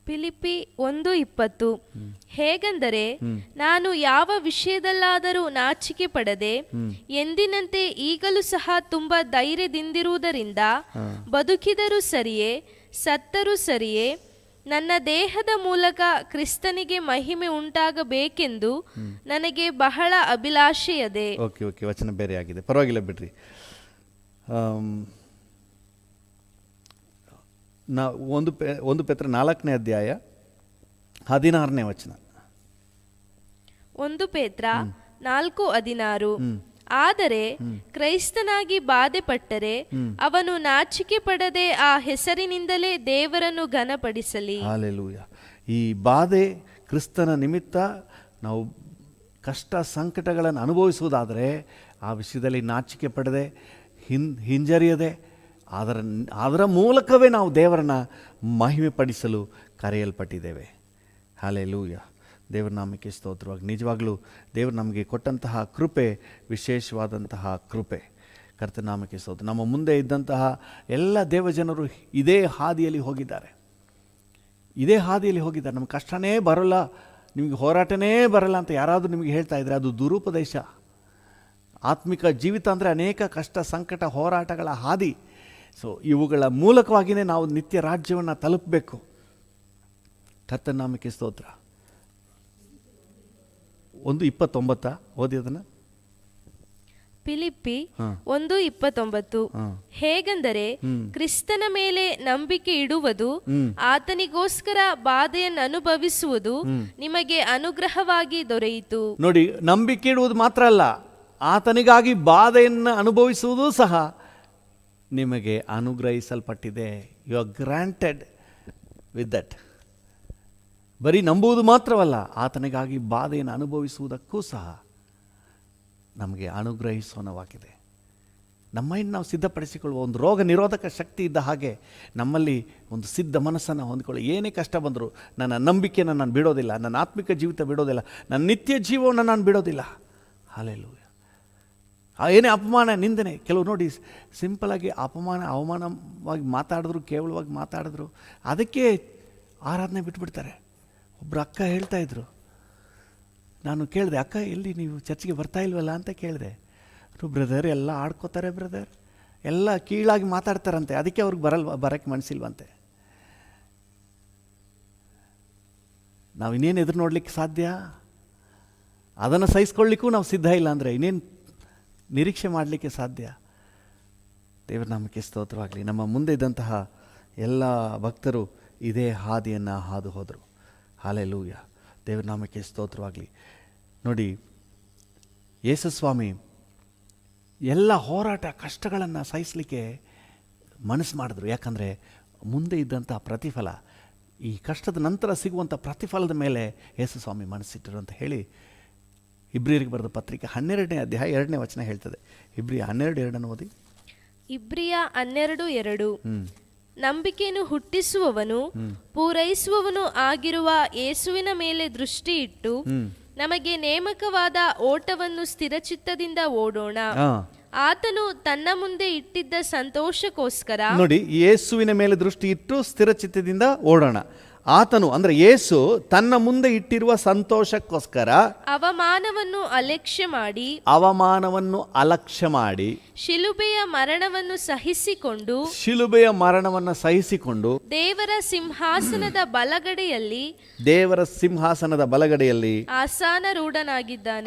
[SPEAKER 5] ಫಿಲಿಪ್ಪಿ 1:20. ಹೇಗೆಂದರೆ ನಾನು ಯಾವ ವಿಷಯದಲ್ಲಾದರೂ ನಾಚಿಕೆ ಪಡದೆ ಎಂದಿನಂತೆ ಈಗಲೂ ಸಹ ತುಂಬಾ ಧೈರ್ಯದಿಂದಿರುವುದರಿಂದ ಬದುಕಿದರೂ ಸರಿಯೇ ಸತ್ತರೂ ಸರಿಯೇ ನನ್ನ ದೇಹದ ಮೂಲಕ ಕ್ರಿಸ್ತನಿಗೆ ಮಹಿಮೆ ಉಂಟಾಗಬೇಕೆಂದು ನನಗೆ ಬಹಳ ಅಭಿಲಾಷೆಯದೆ.
[SPEAKER 3] ಓಕೆ, ವಚನ ಬೇರೆ ಆಗಿದೆ, ಪರವಾಗಿಲ್ಲ ಬಿಡ್ರಿ. 1 ಪೇತ್ರ 4ನೇ ಅಧ್ಯಾಯ 16ನೇ ವಚನ.
[SPEAKER 5] 1 ಪೇತ್ರ 4:16. ಆದರೆ ಕ್ರೈಸ್ತನಾಗಿ ಬಾಧೆ ಪಟ್ಟರೆ ಅವನು ನಾಚಿಕೆ ಪಡದೆ ಆ ಹೆಸರಿನಿಂದಲೇ ದೇವರನ್ನು ಘನಪಡಿಸಲಿ.
[SPEAKER 3] ಹಲ್ಲೆಲೂಯಾ. ಈ ಬಾಧೆ ಕ್ರಿಸ್ತನ ನಿಮಿತ್ತ ನಾವು ಕಷ್ಟ ಸಂಕಟಗಳನ್ನು ಅನುಭವಿಸುವುದಾದರೆ ಆ ವಿಷಯದಲ್ಲಿ ನಾಚಿಕೆ ಪಡದೆ ಹಿಂಜರಿಯದೆ ಅದರ ಮೂಲಕವೇ ನಾವು ದೇವರನ್ನು ಮಹಿಮೆ ಪಡಿಸಲು ಕರೆಯಲ್ಪಟ್ಟಿದ್ದೇವೆ. ಹಲ್ಲೆಲೂಯಾ. ದೇವರ ನಾಮಕ್ಕೆ ಸ್ತೋತ್ರವಾಗಿ. ನಿಜವಾಗಲೂ ದೇವರು ನಮಗೆ ಕೊಟ್ಟಂತಹ ಕೃಪೆ ವಿಶೇಷವಾದಂತಹ ಕೃಪೆ. ಕರ್ತನ ನಾಮಕ್ಕೆ ಸ್ತೋತ್ರ. ನಮ್ಮ ಮುಂದೆ ಇದ್ದಂತಹ ಎಲ್ಲ ದೇವಜನರು ಇದೇ ಹಾದಿಯಲ್ಲಿ ಹೋಗಿದ್ದಾರೆ. ನಮಗೆ ಕಷ್ಟನೇ ಬರೋಲ್ಲ, ನಿಮಗೆ ಹೋರಾಟನೇ ಬರಲ್ಲ ಅಂತ ಯಾರಾದರೂ ನಿಮಗೆ ಹೇಳ್ತಾ ಇದ್ದರೆ ಅದು ದುರುಪದೇಶ. ಆತ್ಮಿಕ ಜೀವಿತ ಅಂದರೆ ಅನೇಕ ಕಷ್ಟ ಸಂಕಟ ಹೋರಾಟಗಳ ಹಾದಿ. ಸೊ ಇವುಗಳ ಮೂಲಕವಾಗಿಯೇ ನಾವು ನಿತ್ಯ ರಾಜ್ಯವನ್ನು ತಲುಪಬೇಕು. ಕರ್ತನ ನಾಮಕ್ಕೆ ಸ್ತೋತ್ರ. 1:29 ಓದಿ ಅದನ್ನು.
[SPEAKER 5] ಫಿಲಿಪ್ಪಿ 1:29. ಹೇಗೆಂದರೆ ಕ್ರಿಸ್ತನ ಮೇಲೆ ನಂಬಿಕೆ ಇಡುವುದು, ಆತನಿಗೋಸ್ಕರ ಬಾಧೆಯನ್ನು ಅನುಭವಿಸುವುದು ನಿಮಗೆ ಅನುಗ್ರಹವಾಗಿ ದೊರೆಯಿತು.
[SPEAKER 3] ನೋಡಿ, ನಂಬಿಕೆ ಇಡುವುದು ಮಾತ್ರ ಅಲ್ಲ, ಆತನಿಗಾಗಿ ಬಾಧೆಯನ್ನು ಅನುಭವಿಸುವುದು ಸಹ ನಿಮಗೆ ಅನುಗ್ರಹಿಸಲ್ಪಟ್ಟಿದೆ. You are granted with that. ಬರೀ ನಂಬುವುದು ಮಾತ್ರವಲ್ಲ, ಆತನಿಗಾಗಿ ಬಾಧೆಯನ್ನು ಅನುಭವಿಸುವುದಕ್ಕೂ ಸಹ ನಮಗೆ ಅನುಗ್ರಹಿಸೋಣವಾಗಿದೆ. ನಮ್ಮನ್ನು ನಾವು ಸಿದ್ಧಪಡಿಸಿಕೊಳ್ಳುವ ಒಂದು ರೋಗ ನಿರೋಧಕ ಶಕ್ತಿ ಇದ್ದ ಹಾಗೆ ನಮ್ಮಲ್ಲಿ ಒಂದು ಸಿದ್ಧ ಮನಸ್ಸನ್ನು ಹೊಂದಿಕೊಳ್ಳಿ. ಏನೇ ಕಷ್ಟ ಬಂದರೂ ನನ್ನ ನಂಬಿಕೆಯನ್ನು ನಾನು ಬಿಡೋದಿಲ್ಲ, ನನ್ನ ಆತ್ಮಿಕ ಜೀವಿತ ಬಿಡೋದಿಲ್ಲ, ನನ್ನ ನಿತ್ಯ ಜೀವವನ್ನು ನಾನು ಬಿಡೋದಿಲ್ಲ. ಹಲ್ಲೆಲೂಯಾ. ಏನೇ ಅಪಮಾನ ನಿಂದನೆ, ಕೆಲವು ನೋಡಿ ಸಿಂಪಲಾಗಿ ಅವಮಾನವಾಗಿ ಮಾತಾಡಿದ್ರು, ಕೇವಲವಾಗಿ ಮಾತಾಡಿದ್ರು, ಅದಕ್ಕೆ ಆರಾಧನೆ ಬಿಟ್ಬಿಡ್ತಾರೆ. ಒಬ್ಬರು ಅಕ್ಕ ಹೇಳ್ತಾಯಿದ್ರು, ನಾನು ಕೇಳಿದೆ, ಅಕ್ಕ ಎಲ್ಲಿ ನೀವು ಚರ್ಚ್ಗೆ ಬರ್ತಾ ಇಲ್ವಲ್ಲ ಅಂತ ಕೇಳಿದೆ. ಬ್ರದರ್ ಎಲ್ಲ ಆಡ್ಕೋತಾರೆ ಬ್ರದರ್, ಎಲ್ಲ ಕೀಳಾಗಿ ಮಾತಾಡ್ತಾರಂತೆ, ಅದಕ್ಕೆ ಅವ್ರಿಗೆ ಬರೋಕ್ಕೆ ಮನಸ್ಸಿಲ್ವಂತೆ. ನಾವು ಇನ್ನೇನು ಎದುರು ನೋಡಲಿಕ್ಕೆ ಸಾಧ್ಯ? ಅದನ್ನು ಸಹಿಸ್ಕೊಳ್ಳಿಕ್ಕೂ ನಾವು ಸಿದ್ಧ ಇಲ್ಲ ಅಂದರೆ ಇನ್ನೇನು ನಿರೀಕ್ಷೆ ಮಾಡಲಿಕ್ಕೆ ಸಾಧ್ಯ? ದೇವರ ನಾಮಕ್ಕೆ ಸ್ತೋತ್ರವಾಗಲಿ. ನಮ್ಮ ಮುಂದೆ ಇದ್ದಂತಹ ಎಲ್ಲ ಭಕ್ತರು ಇದೇ ಹಾದಿಯನ್ನು ಹಾದು ಹೋದರು. ಹಲ್ಲೆಲೂಯ, ದೇವರ ನಾಮಕ್ಕೆ ಸ್ತೋತ್ರವಾಗಲಿ. ನೋಡಿ, ಯೇಸುಸ್ವಾಮಿ ಎಲ್ಲ ಹೋರಾಟ ಕಷ್ಟಗಳನ್ನು ಸಹಿಸಲಿಕ್ಕೆ ಮನಸ್ಸು ಮಾಡಿದ್ರು. ಯಾಕಂದರೆ ಮುಂದೆ ಇದ್ದಂಥ ಪ್ರತಿಫಲ, ಈ ಕಷ್ಟದ ನಂತರ ಸಿಗುವಂಥ ಪ್ರತಿಫಲದ ಮೇಲೆ ಯೇಸುಸ್ವಾಮಿ ಮನಸ್ಸಿಟ್ಟರು ಅಂತ ಹೇಳಿ ಇಬ್ರಿಯರಿಗೆ ಬರೆದ ಪತ್ರಿಕೆ 12ನೇ ಅಧ್ಯಾಯ 2ನೇ ವಚನ ಹೇಳ್ತದೆ. ಇಬ್ರಿಯ 12:2 ಓದಿ.
[SPEAKER 5] ಇಬ್ರಿಯ 12:2 ನಂಬಿಕೆಯನ್ನು ಹುಟ್ಟಿಸುವವನು ಪೂರೈಸುವವನು ಆಗಿರುವ ಯೇಸುವಿನ ಮೇಲೆ ದೃಷ್ಟಿ ಇಟ್ಟು ನಮಗೆ ನೇಮಕವಾದ ಓಟವನ್ನು ಸ್ಥಿರಚಿತ್ತದಿಂದ ಓಡೋಣ. ಆತನು ತನ್ನ ಮುಂದೆ ಇಟ್ಟಿದ್ದ ಸಂತೋಷಕ್ಕೋಸ್ಕರ,
[SPEAKER 3] ನೋಡಿ, ಯೇಸುವಿನ ಮೇಲೆ ದೃಷ್ಟಿ ಇಟ್ಟು ಸ್ಥಿರಚಿತ್ತದಿಂದ ಓಡೋಣ. ಆತನು ಅಂದರೆ ಯೇಸು ತನ್ನ ಮುಂದೆ ಇಟ್ಟಿರುವ ಸಂತೋಷಕ್ಕೋಸ್ಕರ
[SPEAKER 5] ಅವಮಾನವನ್ನು ಅಲಕ್ಷ್ಯ ಮಾಡಿ ಶಿಲುಬೆಯ ಮರಣವನ್ನು ಸಹಿಸಿಕೊಂಡು ದೇವರ ಸಿಂಹಾಸನದ ಬಲಗಡೆಯಲ್ಲಿ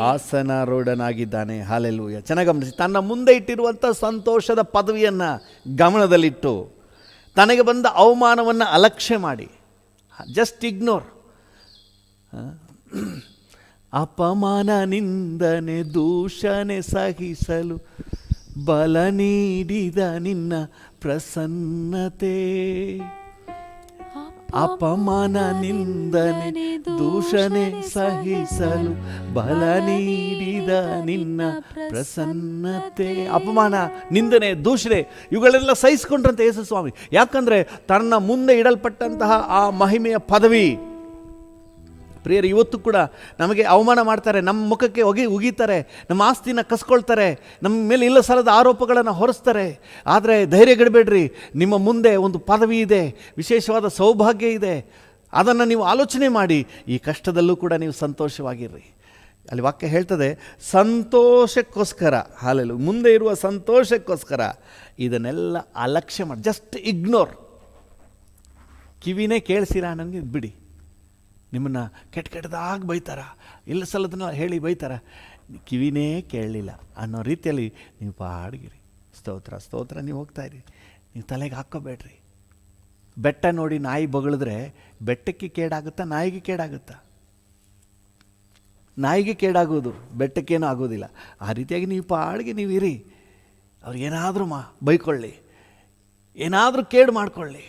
[SPEAKER 3] ಆಸನಾರೂಢನಾಗಿದ್ದಾನೆ. ಹಲ್ಲೆಲೂಯ. ಚೆನ್ನಾಗಿ ಗಮನಿಸಿ, ತನ್ನ ಮುಂದೆ ಇಟ್ಟಿರುವಂಥ ಸಂತೋಷದ ಪದವಿಯನ್ನು ಗಮನದಲ್ಲಿಟ್ಟು ತನಗೆ ಬಂದ ಅವಮಾನವನ್ನು ಅಲಕ್ಷ್ಯ ಮಾಡಿ, ಜಸ್ಟ್ ಇಗ್ನೋರ್. ಅಪಮಾನ ನಿಂದನೆ ದೂಷಣೆ ಸಹಿಸಲು ಬಲ ನೀಡಿದ ನಿನ್ನ ಪ್ರಸನ್ನತೆ. ಅಪಮಾನ ನಿಂದನೆ ದೂಷಣೆ ಸಹಿಸಲು ಬಲ ನೀಡಿದ ನಿನ್ನ ಪ್ರಸನ್ನತೆ. ಅಪಮಾನ, ನಿಂದನೆ, ದೂಷಣೆ ಇವುಗಳೆಲ್ಲ ಸಹಿಸಿಕೊಂಡ್ರಂತೆ ಯೇಸು ಸ್ವಾಮಿ. ಯಾಕಂದರೆ ತನ್ನ ಮುಂದೆ ಇಡಲ್ಪಟ್ಟಂತಹ ಆ ಮಹಿಮೆಯ ಪದವಿ. ಪ್ರಿಯರು, ಇವತ್ತು ಕೂಡ ನಮಗೆ ಅವಮಾನ ಮಾಡ್ತಾರೆ, ನಮ್ಮ ಮುಖಕ್ಕೆ ಉಗಿತಾರೆ, ನಮ್ಮ ಆಸ್ತಿನ ಕಸ್ಕೊಳ್ತಾರೆ, ನಮ್ಮ ಮೇಲೆ ಇಲ್ಲ ಸಲ್ಲದ ಆರೋಪಗಳನ್ನು ಹೊರಿಸ್ತಾರೆ. ಆದರೆ ಧೈರ್ಯಗೆಡಬೇಡ್ರಿ, ನಿಮ್ಮ ಮುಂದೆ ಒಂದು ಪದವಿ ಇದೆ, ವಿಶೇಷವಾದ ಸೌಭಾಗ್ಯ ಇದೆ. ಅದನ್ನು ನೀವು ಆಲೋಚನೆ ಮಾಡಿ ಈ ಕಷ್ಟದಲ್ಲೂ ಕೂಡ ನೀವು ಸಂತೋಷವಾಗಿರ್ರಿ. ಅಲ್ಲಿ ವಾಕ್ಯ ಹೇಳ್ತದೆ, ಸಂತೋಷಕ್ಕೋಸ್ಕರ, ಹಾಲೆಲು ಮುಂದೆ ಇರುವ ಸಂತೋಷಕ್ಕೋಸ್ಕರ ಇದನ್ನೆಲ್ಲ ಅಲಕ್ಷ್ಯ ಮಾಡಿ, ಜಸ್ಟ್ ಇಗ್ನೋರ್. ಕಿವಿನೇ ಕೇಳಿಸಿರಾ ನನಗೆ ಬಿಡಿ, ನಿಮ್ಮನ್ನು ಕೆಟ್ಟದಾಗಿ ಬೈತಾರ, ಇಲ್ಲ ಸಲ್ಲದನ್ನ ಹೇಳಿ ಬೈತಾರ, ಕಿವಿನೇ ಕೇಳಲಿಲ್ಲ ಅನ್ನೋ ರೀತಿಯಲ್ಲಿ ನೀವು ಪಾಡ್ಗಿರಿ. ಸ್ತೋತ್ರ ಸ್ತೋತ್ರ, ನೀವು ಹೋಗ್ತಾಯಿರಿ, ನೀವು ತಲೆಗೆ ಹಾಕ್ಕೋಬೇಡ್ರಿ. ಬೆಟ್ಟ ನೋಡಿ ನಾಯಿ ಬಗಳಿದ್ರೆ ಬೆಟ್ಟಕ್ಕೆ ಕೇಡಾಗುತ್ತಾ, ನಾಯಿಗೆ ಕೇಡಾಗುತ್ತಾ? ನಾಯಿಗೆ ಕೇಡಾಗೋದು, ಬೆಟ್ಟಕ್ಕೇನೂ ಆಗೋದಿಲ್ಲ. ಆ ರೀತಿಯಾಗಿ ನೀವು ಪಾಡಿಗೆ ನೀವು ಇರಿ. ಅವ್ರು ಏನಾದರೂ ಬೈಕೊಳ್ಳಿ, ಏನಾದರೂ ಕೇಡು ಮಾಡಿಕೊಳ್ಳಿ,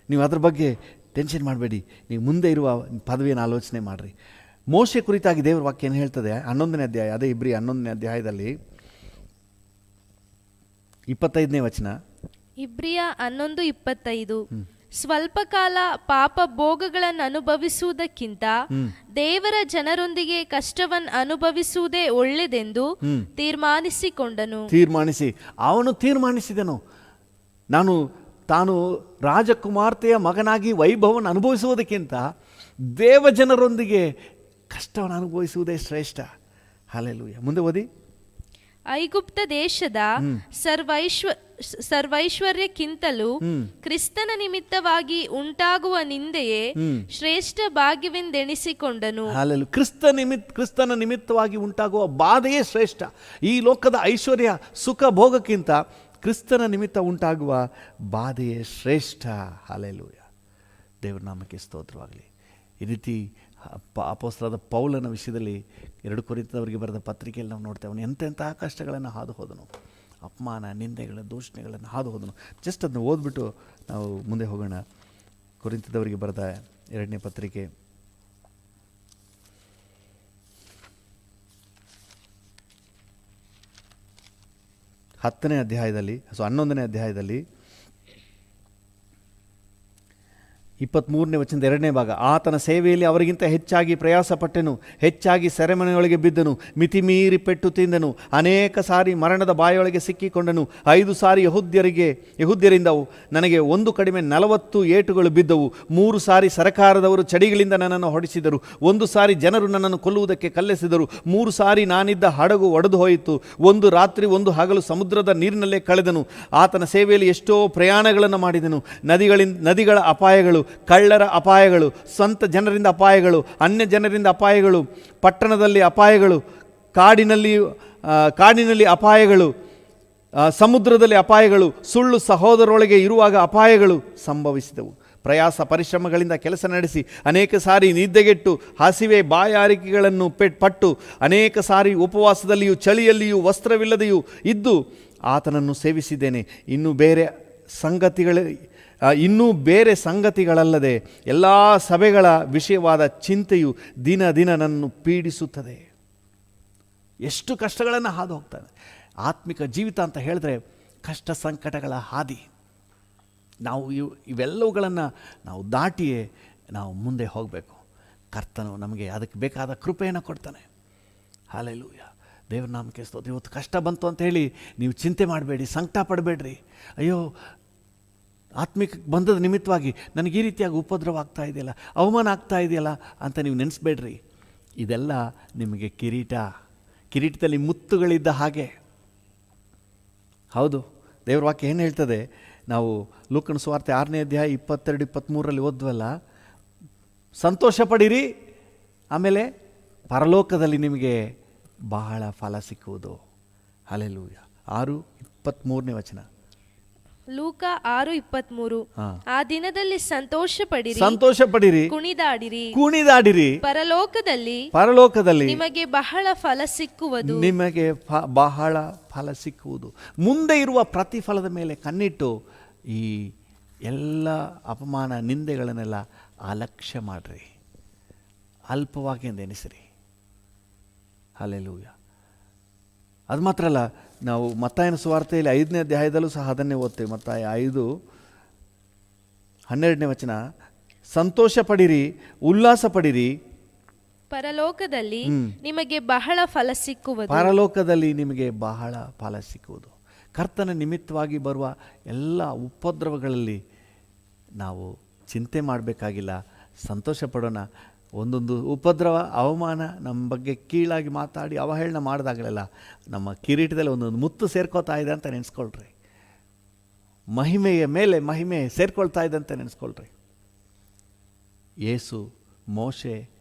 [SPEAKER 3] ನೀವು ಅದ್ರ ಬಗ್ಗೆ ಟೆನ್ಷನ್ ಮಾಡಬೇಡಿ. ನೀವು ಮುಂದೆ ಇರುವ ಪದವಿಯನ್ನು ಆಲೋಚನೆ ಮಾಡಿರಿ. ಮೋಶೆ ಕುರಿತಾಗಿ ದೇವರ ವಾಕ್ಯ ಏನು ಹೇಳ್ತದೆ? 11ನೇ ಅಧ್ಯಾಯ, ಅದೇ ಇಬ್ರಿ 11ನೇ ಅಧ್ಯಾಯದಲ್ಲಿ 25ನೇ ವಚನ.
[SPEAKER 5] ಇಬ್ರಿಯ 11:25 ಸ್ವಲ್ಪ ಕಾಲ ಪಾಪ ಭೋಗಗಳನ್ನು ಅನುಭವಿಸುವುದಕ್ಕಿಂತ ದೇವರ ಜನರೊಂದಿಗೆ ಕಷ್ಟವನ್ನು ಅನುಭವಿಸುವುದೇ ಒಳ್ಳೆಯದೆಂದು
[SPEAKER 3] ಅವನು ತೀರ್ಮಾನಿಸಿದನು. ತಾನು ರಾಜಕುಮಾರ್ತೆಯ ಮಗನಾಗಿ ವೈಭವವನ್ನು ಅನುಭವಿಸುವುದಕ್ಕಿಂತ ದೇವಜನರೊಂದಿಗೆ ಕಷ್ಟವನ್ನು ಅನುಭವಿಸುವುದೇ ಶ್ರೇಷ್ಠ. ಹಲ್ಲೆಲೂಯ. ಮುಂದೆ ಓದಿ.
[SPEAKER 5] ಐಗುಪ್ತ ದೇಶದ ಸರ್ವೈಶ್ವರ್ಯಕ್ಕಿಂತಲೂ ಕ್ರಿಸ್ತನ ನಿಮಿತ್ತವಾಗಿ ಉಂಟಾಗುವ ನಿಂದೆಯೇ ಶ್ರೇಷ್ಠ ಭಾಗ್ಯವೆಂದೆಣಿಸಿಕೊಂಡನು.
[SPEAKER 3] ಕ್ರಿಸ್ತನ ನಿಮಿತ್ತವಾಗಿ ಉಂಟಾಗುವ ಬಾಧೆಯೇ ಶ್ರೇಷ್ಠ. ಈ ಲೋಕದ ಐಶ್ವರ್ಯ ಸುಖ ಭೋಗಕ್ಕಿಂತ ಕ್ರಿಸ್ತನ ನಿಮಿತ್ತ ಉಂಟಾಗುವ ಬಾಧೆಯೇ ಶ್ರೇಷ್ಠ. ಹಲ್ಲೆಲೂಯ. ದೇವರ ನಾಮಕ್ಕೆ ಸ್ತೋತ್ರವಾಗಲಿ. ಈ ರೀತಿ ಅಪೊಸ್ತಲರಾದ ಪೌಲನ ವಿಷಯದಲ್ಲಿ 2 ಕೊರಿಂಥದವರಿಗೆ ಬರೆದ ಪತ್ರಿಕೆಯಲ್ಲಿ ನಾವು ನೋಡ್ತೇವೆ. ಅವನು ಎಂತೆಂಥ ಕಷ್ಟಗಳನ್ನು ಹಾದು ಹೋದನು, ಅಪಮಾನ, ನಿಂದೆಗಳ, ದೂಷಣೆಗಳನ್ನು ಹಾದು ಹೋದನು. ಜಸ್ಟ್ ಅದನ್ನು ಓದ್ಬಿಟ್ಟು ನಾವು ಮುಂದೆ ಹೋಗೋಣ. ಕೊರಿಂಥದವರಿಗೆ ಬರೆದ 2ನೇ ಪತ್ರಿಕೆ 10ನೇ ಅಧ್ಯಾಯದಲ್ಲಿ, 11ನೇ ಅಧ್ಯಾಯದಲ್ಲಿ 23ನೇ ವಚನದ 2ನೇ ಭಾಗ. ಆತನ ಸೇವೆಯಲ್ಲಿ ಅವರಿಗಿಂತ ಹೆಚ್ಚಾಗಿ ಪ್ರಯಾಸಪಟ್ಟೆನು, ಹೆಚ್ಚಾಗಿ ಸೆರೆಮನೆಯೊಳಗೆ ಬಿದ್ದನು, ಮಿತಿಮೀರಿ ಪೆಟ್ಟು ತಿಂದನು, ಅನೇಕ ಸಾರಿ ಮರಣದ ಬಾಯೊಳಗೆ ಸಿಕ್ಕಿಕೊಂಡನು. 5 ಸಾರಿ ಯಹೂದ್ಯರಿಂದ ನನಗೆ ಒಂದು ಕಡಿಮೆ 40 ಏಟುಗಳು ಬಿದ್ದವು. 3 ಸಾರಿ ಸರಕಾರದವರು ಚಡಿಗಳಿಂದ ನನ್ನನ್ನು ಹೊಡೆಸಿದರು. 1 ಸಾರಿ ಜನರು ನನ್ನನ್ನು ಕೊಲ್ಲುವುದಕ್ಕೆ ಕಲ್ಲೆಸೆದರು. 3 ಸಾರಿ ನಾನಿದ್ದ ಹಡಗು ಒಡೆದು ಹೋಯಿತು. 1 ರಾತ್ರಿ 1 ಹಗಲು ಸಮುದ್ರದ ನೀರಿನಲ್ಲೇ ಕಳೆದನು. ಆತನ ಸೇವೆಯಲ್ಲಿ ಎಷ್ಟೋ ಪ್ರಯಾಣಗಳನ್ನು ಮಾಡಿದನು. ನದಿಗಳ ಅಪಾಯಗಳು, ಕಳ್ಳರ ಅಪಾಯಗಳು, ಸ್ವಂತ ಜನರಿಂದ ಅಪಾಯಗಳು, ಅನ್ಯ ಜನರಿಂದ ಅಪಾಯಗಳು, ಪಟ್ಟಣದಲ್ಲಿ ಅಪಾಯಗಳು, ಕಾಡಿನಲ್ಲಿ ಅಪಾಯಗಳು, ಸಮುದ್ರದಲ್ಲಿ ಅಪಾಯಗಳು, ಸುಳ್ಳು ಸಹೋದರರೊಳಗೆ ಇರುವಾಗ ಅಪಾಯಗಳು ಸಂಭವಿಸಿದವು. ಪ್ರಯಾಸ ಪರಿಶ್ರಮಗಳಿಂದ ಕೆಲಸ ನಡೆಸಿ ಅನೇಕ ಸಾರಿ ನಿದ್ದೆಗೆಟ್ಟು ಹಸಿವೆ ಬಾಯಾರಿಕೆಗಳನ್ನು ಪಟ್ಟು ಅನೇಕ ಸಾರಿ ಉಪವಾಸದಲ್ಲಿಯೂ ಚಳಿಯಲ್ಲಿಯೂ ವಸ್ತ್ರವಿಲ್ಲದೆಯೂ ಇದ್ದು ಆತನನ್ನು ಸೇವಿಸಿದ್ದೇನೆ. ಇನ್ನೂ ಬೇರೆ ಸಂಗತಿಗಳಲ್ಲದೆ ಎಲ್ಲ ಸಭೆಗಳ ವಿಷಯವಾದ ಚಿಂತೆಯು ದಿನ ದಿನ ನನ್ನನ್ನು ಪೀಡಿಸುತ್ತದೆ. ಎಷ್ಟು ಕಷ್ಟಗಳನ್ನು ಹಾದು ಹೋಗ್ತಾನೆ. ಆತ್ಮಿಕ ಜೀವಿತ ಅಂತ ಹೇಳಿದ್ರೆ ಕಷ್ಟ ಸಂಕಟಗಳ ಹಾದಿ. ನಾವು ಇವೆಲ್ಲವುಗಳನ್ನು ನಾವು ದಾಟಿಯೇ ನಾವು ಮುಂದೆ ಹೋಗಬೇಕು. ಕರ್ತನು ನಮಗೆ ಅದಕ್ಕೆ ಬೇಕಾದ ಕೃಪೆಯನ್ನು ಕೊಡ್ತಾನೆ. ಹಲ್ಲೆಲೂಯಾ, ದೇವ್ರ ನಾಮಕ್ಕೆ ಸ್ತೋತ್ರ. ಇವತ್ತು ಕಷ್ಟ ಬಂತು ಅಂತ ಹೇಳಿ ನೀವು ಚಿಂತೆ ಮಾಡಬೇಡಿ, ಸಂಕಟ ಪಡಬೇಡ್ರಿ. ಅಯ್ಯೋ, ಆತ್ಮಿಕ ಬಂಧದ ನಿಮಿತ್ತವಾಗಿ ನನಗೆ ಈ ರೀತಿಯಾಗಿ ಉಪದ್ರವ ಆಗ್ತಾ ಇದೆಯಲ್ಲ, ಅವಮಾನ ಆಗ್ತಾ ಇದೆಯಲ್ಲ ಅಂತ ನೀವು ನೆನೆಸ್ಬೇಡ್ರಿ. ಇದೆಲ್ಲ ನಿಮಗೆ ಕಿರೀಟದಲ್ಲಿ ಮುತ್ತುಗಳಿದ್ದ ಹಾಗೆ. ಹೌದು, ದೇವ್ರ ವಾಕ್ಯ ಏನು ಹೇಳ್ತದೆ? ನಾವು ಲೂಕನ ಸುವಾರ್ತೆ 6ನೇ ಅಧ್ಯಾಯ 22-23 ಓದ್ವಲ್ಲ, ಸಂತೋಷ ಪಡಿರಿ, ಆಮೇಲೆ ಪರಲೋಕದಲ್ಲಿ ನಿಮಗೆ ಬಹಳ ಫಲ ಸಿಕ್ಕುವುದು. ಹಲ್ಲೆಲೂಯಾ. 6:23 ವಚನ.
[SPEAKER 5] ಲೂಕ 6:23. ಆ ದಿನದಲ್ಲಿ ಸಂತೋಷ ಪಡಿರಿ, ಕುಣಿದಾಡಿರಿ, ಪರಲೋಕದಲ್ಲಿ ನಿಮಗೆ ಬಹಳ ಫಲ ಸಿಕ್ಕುವುದು.
[SPEAKER 3] ಮುಂದೆ ಇರುವ ಪ್ರತಿಫಲದ ಮೇಲೆ ಕಣ್ಣಿಟ್ಟು ಈ ಎಲ್ಲ ಅಪಮಾನ ನಿಂದೆಗಳನ್ನೆಲ್ಲ ಅಲಕ್ಷ್ಯ ಮಾಡ್ರಿ, ಅಲ್ಪವಾಗಿ ಎಂದೆನಿಸಿರಿ. ಹಲ್ಲೆಲೂಯಾ. ಅದು ಮಾತ್ರ ಅಲ್ಲ, ನಾವು ಮತ್ತಾಯನ ಸುವಾರ್ತೆಯಲ್ಲಿ 5ನೇ ಅಧ್ಯಾಯದಲ್ಲೂ ಸಹ ಅದನ್ನೇ ಓದ್ತೇವೆ. ಮತ್ತಾಯ 5:12 ವಚನ. ಸಂತೋಷ ಪಡಿರಿ, ಉಲ್ಲಾಸ ಪಡಿರಿ,
[SPEAKER 5] ಪರಲೋಕದಲ್ಲಿ ನಿಮಗೆ ಬಹಳ ಫಲ ಸಿಕ್ಕುವುದು.
[SPEAKER 3] ಕರ್ತನ ನಿಮಿತ್ತವಾಗಿ ಬರುವ ಎಲ್ಲ ಉಪದ್ರವಗಳಲ್ಲಿ ನಾವು ಚಿಂತೆ ಮಾಡಬೇಕಾಗಿಲ್ಲ, ಸಂತೋಷ ಪಡೋಣ. ಒಂದೊಂದು ಉಪದ್ರವ, ಅವಮಾನ, ನಮ್ಮ ಬಗ್ಗೆ ಕೀಳಾಗಿ ಮಾತಾಡಿ ಅವಹೇಳನ ಮಾಡಿದಾಗಲೆಲ್ಲ ನಮ್ಮ ಕಿರೀಟದಲ್ಲಿ ಒಂದೊಂದು ಮುತ್ತು ಸೇರ್ಕೋತಾ ಇದೆ ಅಂತ ನೆನೆಸ್ಕೊಳ್ರಿ. ಮಹಿಮೆಯ ಮೇಲೆ ಮಹಿಮೆ ಸೇರ್ಕೊಳ್ತಾ ಇದೆ ಅಂತ ನೆನೆಸ್ಕೊಳ್ರಿ. ಯೇಸು, ಮೋಶೆ,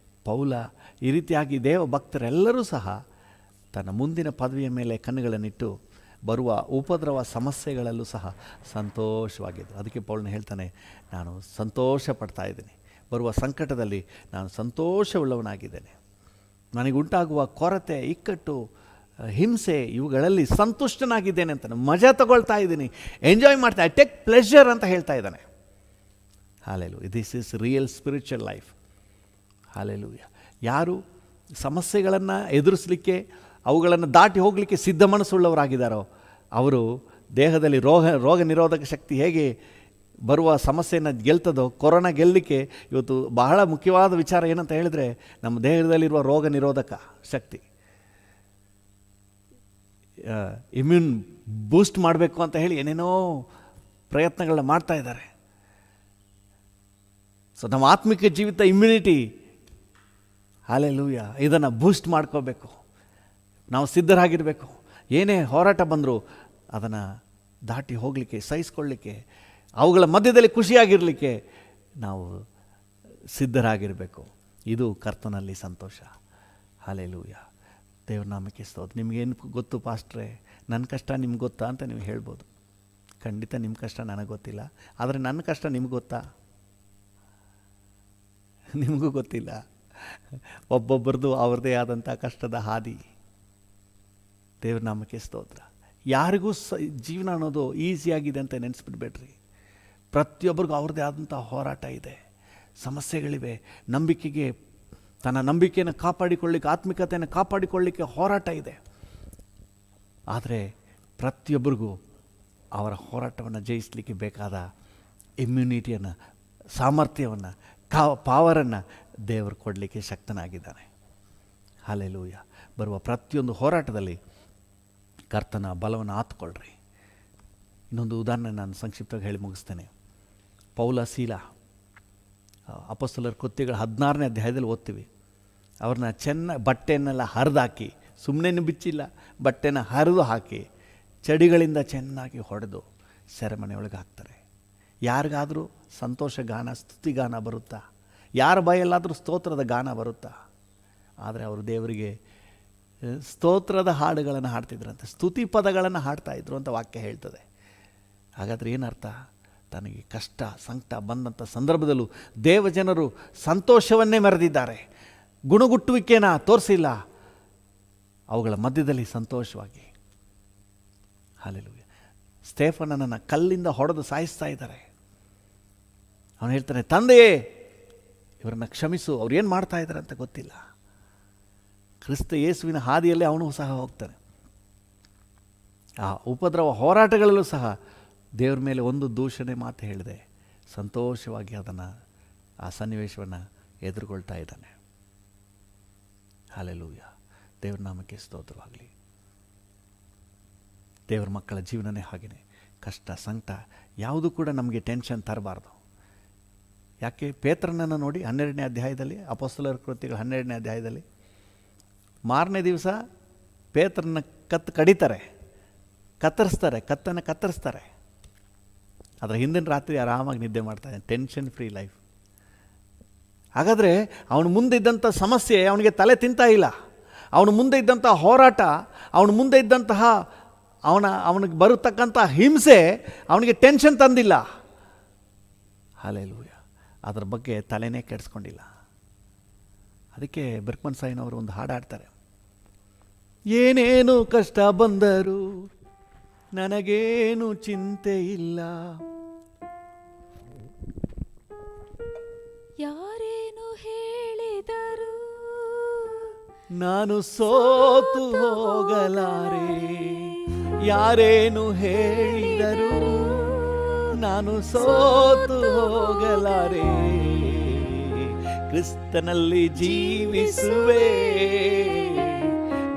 [SPEAKER 3] ಪೌಲ, ಈ ರೀತಿಯಾಗಿ ದೇವ ಭಕ್ತರೆಲ್ಲರೂ ಸಹ ತನ್ನ ಮುಂದಿನ ಪದವಿಯ ಮೇಲೆ ಕಣ್ಣುಗಳನ್ನಿಟ್ಟು ಬರುವ ಉಪದ್ರವ ಸಮಸ್ಯೆಗಳಲ್ಲೂ ಸಹ ಸಂತೋಷವಾಗಿದ್ದರು. ಅದಕ್ಕೆ ಪೌಲನ ಹೇಳ್ತಾನೆ, ನಾನು ಸಂತೋಷ ಪಡ್ತಾ ಇದ್ದೀನಿ, ಬರುವ ಸಂಕಟದಲ್ಲಿ ನಾನು ಸಂತೋಷವುಳ್ಳವನಾಗಿದ್ದೇನೆ. ನನಗುಂಟಾಗುವ ಕೊರತೆ, ಇಕ್ಕಟ್ಟು, ಹಿಂಸೆ ಇವುಗಳಲ್ಲಿ ಸಂತುಷ್ಟನಾಗಿದ್ದೇನೆ ಅಂತ ಮಜಾ ತಗೊಳ್ತಾ ಇದ್ದೀನಿ, ಎಂಜಾಯ್ ಮಾಡ್ತಾ, ಐ ಟೇಕ್ ಪ್ಲೆಷರ್ ಅಂತ ಹೇಳ್ತಾ ಇದ್ದಾನೆ. Hallelujah. This is real spiritual life. Hallelujah. ಯಾರು ಸಮಸ್ಯೆಗಳನ್ನು ಎದುರಿಸಲಿಕ್ಕೆ, ಅವುಗಳನ್ನು ದಾಟಿ ಹೋಗಲಿಕ್ಕೆ ಸಿದ್ಧ ಮನಸ್ಸುಳ್ಳವರಾಗಿದ್ದಾರೋ ಅವರು ದೇಹದಲ್ಲಿ ರೋಗ ನಿರೋಧಕ ಶಕ್ತಿ ಹೇಗೆ ಬರುವ ಸಮಸ್ಯೆಯನ್ನು ಗೆಲ್ತದೋ, ಕೊರೋನಾ ಗೆಲ್ಲಲಿಕ್ಕೆ ಇವತ್ತು ಬಹಳ ಮುಖ್ಯವಾದ ವಿಚಾರ ಏನಂತ ಹೇಳಿದರೆ ನಮ್ಮ ದೇಹದಲ್ಲಿರುವ ರೋಗ ನಿರೋಧಕ ಶಕ್ತಿ, ಇಮ್ಯೂನ್ ಬೂಸ್ಟ್ ಮಾಡಬೇಕು ಅಂತ ಹೇಳಿ ಏನೇನೋ ಪ್ರಯತ್ನಗಳನ್ನ ಮಾಡ್ತಾ ಇದ್ದಾರೆ. ಸೊ ನಮ್ಮ ಆತ್ಮಿಕ ಜೀವಿತ ಇಮ್ಯುನಿಟಿ, ಹಲ್ಲೆಲೂಯಾ, ಇದನ್ನು ಬೂಸ್ಟ್ ಮಾಡ್ಕೋಬೇಕು. ನಾವು ಸಿದ್ಧರಾಗಿರಬೇಕು. ಏನೇ ಹೋರಾಟ ಬಂದರೂ ಅದನ್ನು ದಾಟಿ ಹೋಗಲಿಕ್ಕೆ, ಸಹಿಸ್ಕೊಳ್ಳಿಕ್ಕೆ, ಅವುಗಳ ಮಧ್ಯದಲ್ಲಿ ಖುಷಿಯಾಗಿರಲಿಕ್ಕೆ ನಾವು ಸಿದ್ಧರಾಗಿರಬೇಕು. ಇದು ಕರ್ತನಲ್ಲಿ ಸಂತೋಷ. ಹಲ್ಲೆಲೂಯಾ. ದೇವ್ರ ನಾಮಕ್ಕೆ ಸ್ತೋತ್ರ. ನಿಮಗೇನು ಗೊತ್ತು ಪಾಸ್ಟ್ರೇ, ನನ್ನ ಕಷ್ಟ ನಿಮ್ಗೆ ಗೊತ್ತಾ ಅಂತ ನೀವು ಹೇಳ್ಬೋದು. ಖಂಡಿತ ನಿಮ್ಮ ಕಷ್ಟ ನನಗೆ ಗೊತ್ತಿಲ್ಲ, ಆದರೆ ನನ್ನ ಕಷ್ಟ ನಿಮ್ಗೆ ಗೊತ್ತಾ? ನಿಮಗೂ ಗೊತ್ತಿಲ್ಲ. ಒಬ್ಬೊಬ್ಬರದು ಅವ್ರದ್ದೇ ಆದಂಥ ಕಷ್ಟದ ಹಾದಿ. ದೇವ್ರ ನಾಮಕ್ಕೆ ಸ್ತೋತ್ರ. ಯಾರಿಗೂ ಜೀವನ ಅನ್ನೋದು ಈಸಿಯಾಗಿದೆ ಅಂತ ನೆನೆಸ್ಬಿಡ್ಬೇಡ್ರಿ. ಪ್ರತಿಯೊಬ್ಬರಿಗೂ ಅವ್ರದ್ದೇ ಆದಂಥ ಹೋರಾಟ ಇದೆ, ಸಮಸ್ಯೆಗಳಿವೆ. ತನ್ನ ನಂಬಿಕೆಯನ್ನು ಕಾಪಾಡಿಕೊಳ್ಳಿಕ್ಕೆ, ಆತ್ಮಿಕತೆಯನ್ನು ಕಾಪಾಡಿಕೊಳ್ಳಿಕ್ಕೆ ಹೋರಾಟ ಇದೆ. ಆದರೆ ಪ್ರತಿಯೊಬ್ಬರಿಗೂ ಅವರ ಹೋರಾಟವನ್ನು ಜಯಿಸಲಿಕ್ಕೆ ಬೇಕಾದ ಇಮ್ಯುನಿಟಿಯನ್ನು ಸಾಮರ್ಥ್ಯವನ್ನು ಪಾವರನ್ನು ದೇವರು ಕೊಡಲಿಕ್ಕೆ ಶಕ್ತನಾಗಿದ್ದಾನೆ. ಹಲ್ಲೆಲೂಯ. ಬರುವ ಪ್ರತಿಯೊಂದು ಹೋರಾಟದಲ್ಲಿ ಕರ್ತನ ಬಲವನ್ನು ಆತ್ಕೊಳ್ರಿ. ಇನ್ನೊಂದು ಉದಾಹರಣೆ ನಾನು ಸಂಕ್ಷಿಪ್ತವಾಗಿ ಹೇಳಿ ಮುಗಿಸ್ತೇನೆ. ಪೌಲ ಸೀಲ ಅಪೊಸ್ತಲರ ಕೃತ್ಯಗಳ 16ನೇ ಅಧ್ಯಾಯದಲ್ಲಿ ಓದ್ತೀವಿ. ಅವ್ರನ್ನ ಬಟ್ಟೆಯನ್ನೆಲ್ಲ ಹರಿದಾಕಿ, ಸುಮ್ಮನೆ ಬಿಚ್ಚಿಲ್ಲ, ಬಟ್ಟೆನ ಹರಿದು ಹಾಕಿ ಚಡಿಗಳಿಂದ ಚೆನ್ನಾಗಿ ಹೊಡೆದು ಸೆರೆಮನೆಯೊಳಗೆ ಹಾಕ್ತಾರೆ. ಯಾರಿಗಾದರೂ ಸಂತೋಷ ಗಾನ, ಸ್ತುತಿ ಗಾನ ಬರುತ್ತಾ? ಯಾರ ಬಾಯಲ್ಲಾದರೂ ಸ್ತೋತ್ರದ ಗಾನ ಬರುತ್ತಾ? ಆದರೆ ಅವರು ದೇವರಿಗೆ ಸ್ತೋತ್ರದ ಹಾಡುಗಳನ್ನು ಹಾಡ್ತಿದ್ರಂತೆ, ಸ್ತುತಿ ಪದಗಳನ್ನು ಹಾಡ್ತಾಯಿದ್ರು ಅಂತ ವಾಕ್ಯ ಹೇಳ್ತದೆ. ಹಾಗಾದರೆ ಏನರ್ಥ? ತನಗೆ ಕಷ್ಟ ಸಂಕಟ ಬಂದಂಥ ಸಂದರ್ಭದಲ್ಲೂ ದೇವಜನರು ಸಂತೋಷವನ್ನೇ ಮೆರೆದಿದ್ದಾರೆ, ಗುಣಗುಟ್ಟುವಿಕೆನ ತೋರಿಸಿಲ್ಲ. ಅವುಗಳ ಮಧ್ಯದಲ್ಲಿ ಸಂತೋಷವಾಗಿ. ಹಲ್ಲೆಲೂಯಾ. ಸ್ಟೇಫನನನ್ನು ಕಲ್ಲಿಂದ ಹೊಡೆದು ಸಾಯಿಸ್ತಾ ಇದ್ದಾರೆ. ಅವನು ಹೇಳ್ತಾನೆ, ತಂದೆಯೇ ಇವರನ್ನು ಕ್ಷಮಿಸು, ಅವ್ರು ಏನು ಮಾಡ್ತಾ ಇದ್ದಾರೆ ಅಂತ ಗೊತ್ತಿಲ್ಲ. ಕ್ರಿಸ್ತ ಯೇಸುವಿನ ಹಾದಿಯಲ್ಲೇ ಅವನು ಸಹ ಹೋಗ್ತಾನೆ. ಆ ಉಪದ್ರವ ಹೋರಾಟಗಳಲ್ಲೂ ಸಹ ದೇವ್ರ ಮೇಲೆ ಒಂದು ದೂಷಣೆ ಮಾತು ಹೇಳಿದೆ, ಸಂತೋಷವಾಗಿ ಅದನ್ನು, ಆ ಸನ್ನಿವೇಶವನ್ನು ಎದುರುಗೊಳ್ತಾ ಇದ್ದಾನೆ. ಹಲ್ಲೆಲೂಯಾ. ದೇವ್ರ ನಾಮಕ್ಕೆ ಸ್ತೋತ್ರವಾಗಲಿ. ದೇವ್ರ ಮಕ್ಕಳ ಜೀವನನೇ ಹಾಗೆಯೇ. ಕಷ್ಟ ಸಂಕಟ ಯಾವುದು ಕೂಡ ನಮಗೆ ಟೆನ್ಷನ್ ತರಬಾರ್ದು. ಯಾಕೆ? ಪೇತ್ರನನ್ನು ನೋಡಿ 12ನೇ ಅಧ್ಯಾಯದಲ್ಲಿ, ಅಪೊಸ್ತಲರ ಕೃತ್ಯಗಳ 12ನೇ ಅಧ್ಯಾಯದಲ್ಲಿ, ಮಾರನೇ ದಿವಸ ಪೇತ್ರನ ಕಡಿತಾರೆ, ಕತ್ತನ್ನು ಕತ್ತರಿಸ್ತಾರೆ. ಅದರ ಹಿಂದಿನ ರಾತ್ರಿ ಆರಾಮಾಗಿ ನಿದ್ದೆ ಮಾಡ್ತಾನೆ, ಟೆನ್ಷನ್ ಫ್ರೀ ಲೈಫ್. ಹಾಗಾದರೆ ಅವನ ಮುಂದೆ ಇದ್ದಂಥ ಸಮಸ್ಯೆ ಅವನಿಗೆ ತಲೆ ತಿಂತಾ ಇಲ್ಲ. ಅವನ ಮುಂದೆ ಇದ್ದಂಥ ಹೋರಾಟ, ಅವನ ಮುಂದೆ ಇದ್ದಂತಹ ಅವನಿಗೆ ಬರತಕ್ಕಂಥ ಹಿಂಸೆ ಅವನಿಗೆ ಟೆನ್ಷನ್ ತಂದಿಲ್ಲ. ಹಲ್ಲೆಲೂಯಾ. ಅದರ ಬಗ್ಗೆ ತಲೆನೇ ಕೆಡಿಸ್ಕೊಂಡಿಲ್ಲ. ಅದಕ್ಕೆ ಬರ್ಕ್ಮನ್ ಸಾಯಿನವರು ಒಂದು ಹಾಡಾಡ್ತಾರೆ, ಏನೇನು ಕಷ್ಟ ಬಂದರೂ ನನಗೇನು ಚಿಂತೆ ಇಲ್ಲ,
[SPEAKER 5] ಯಾರೇನು ಹೇಳಿದರು
[SPEAKER 3] ನಾನು ಸೋತು ಹೋಗಲಾರೆ, ಯಾರೇನು ಹೇಳಿದರು ನಾನು ಸೋತು ಹೋಗಲಾರೆ, ಕ್ರಿಸ್ತನಲ್ಲಿ ಜೀವಿಸುವೆ,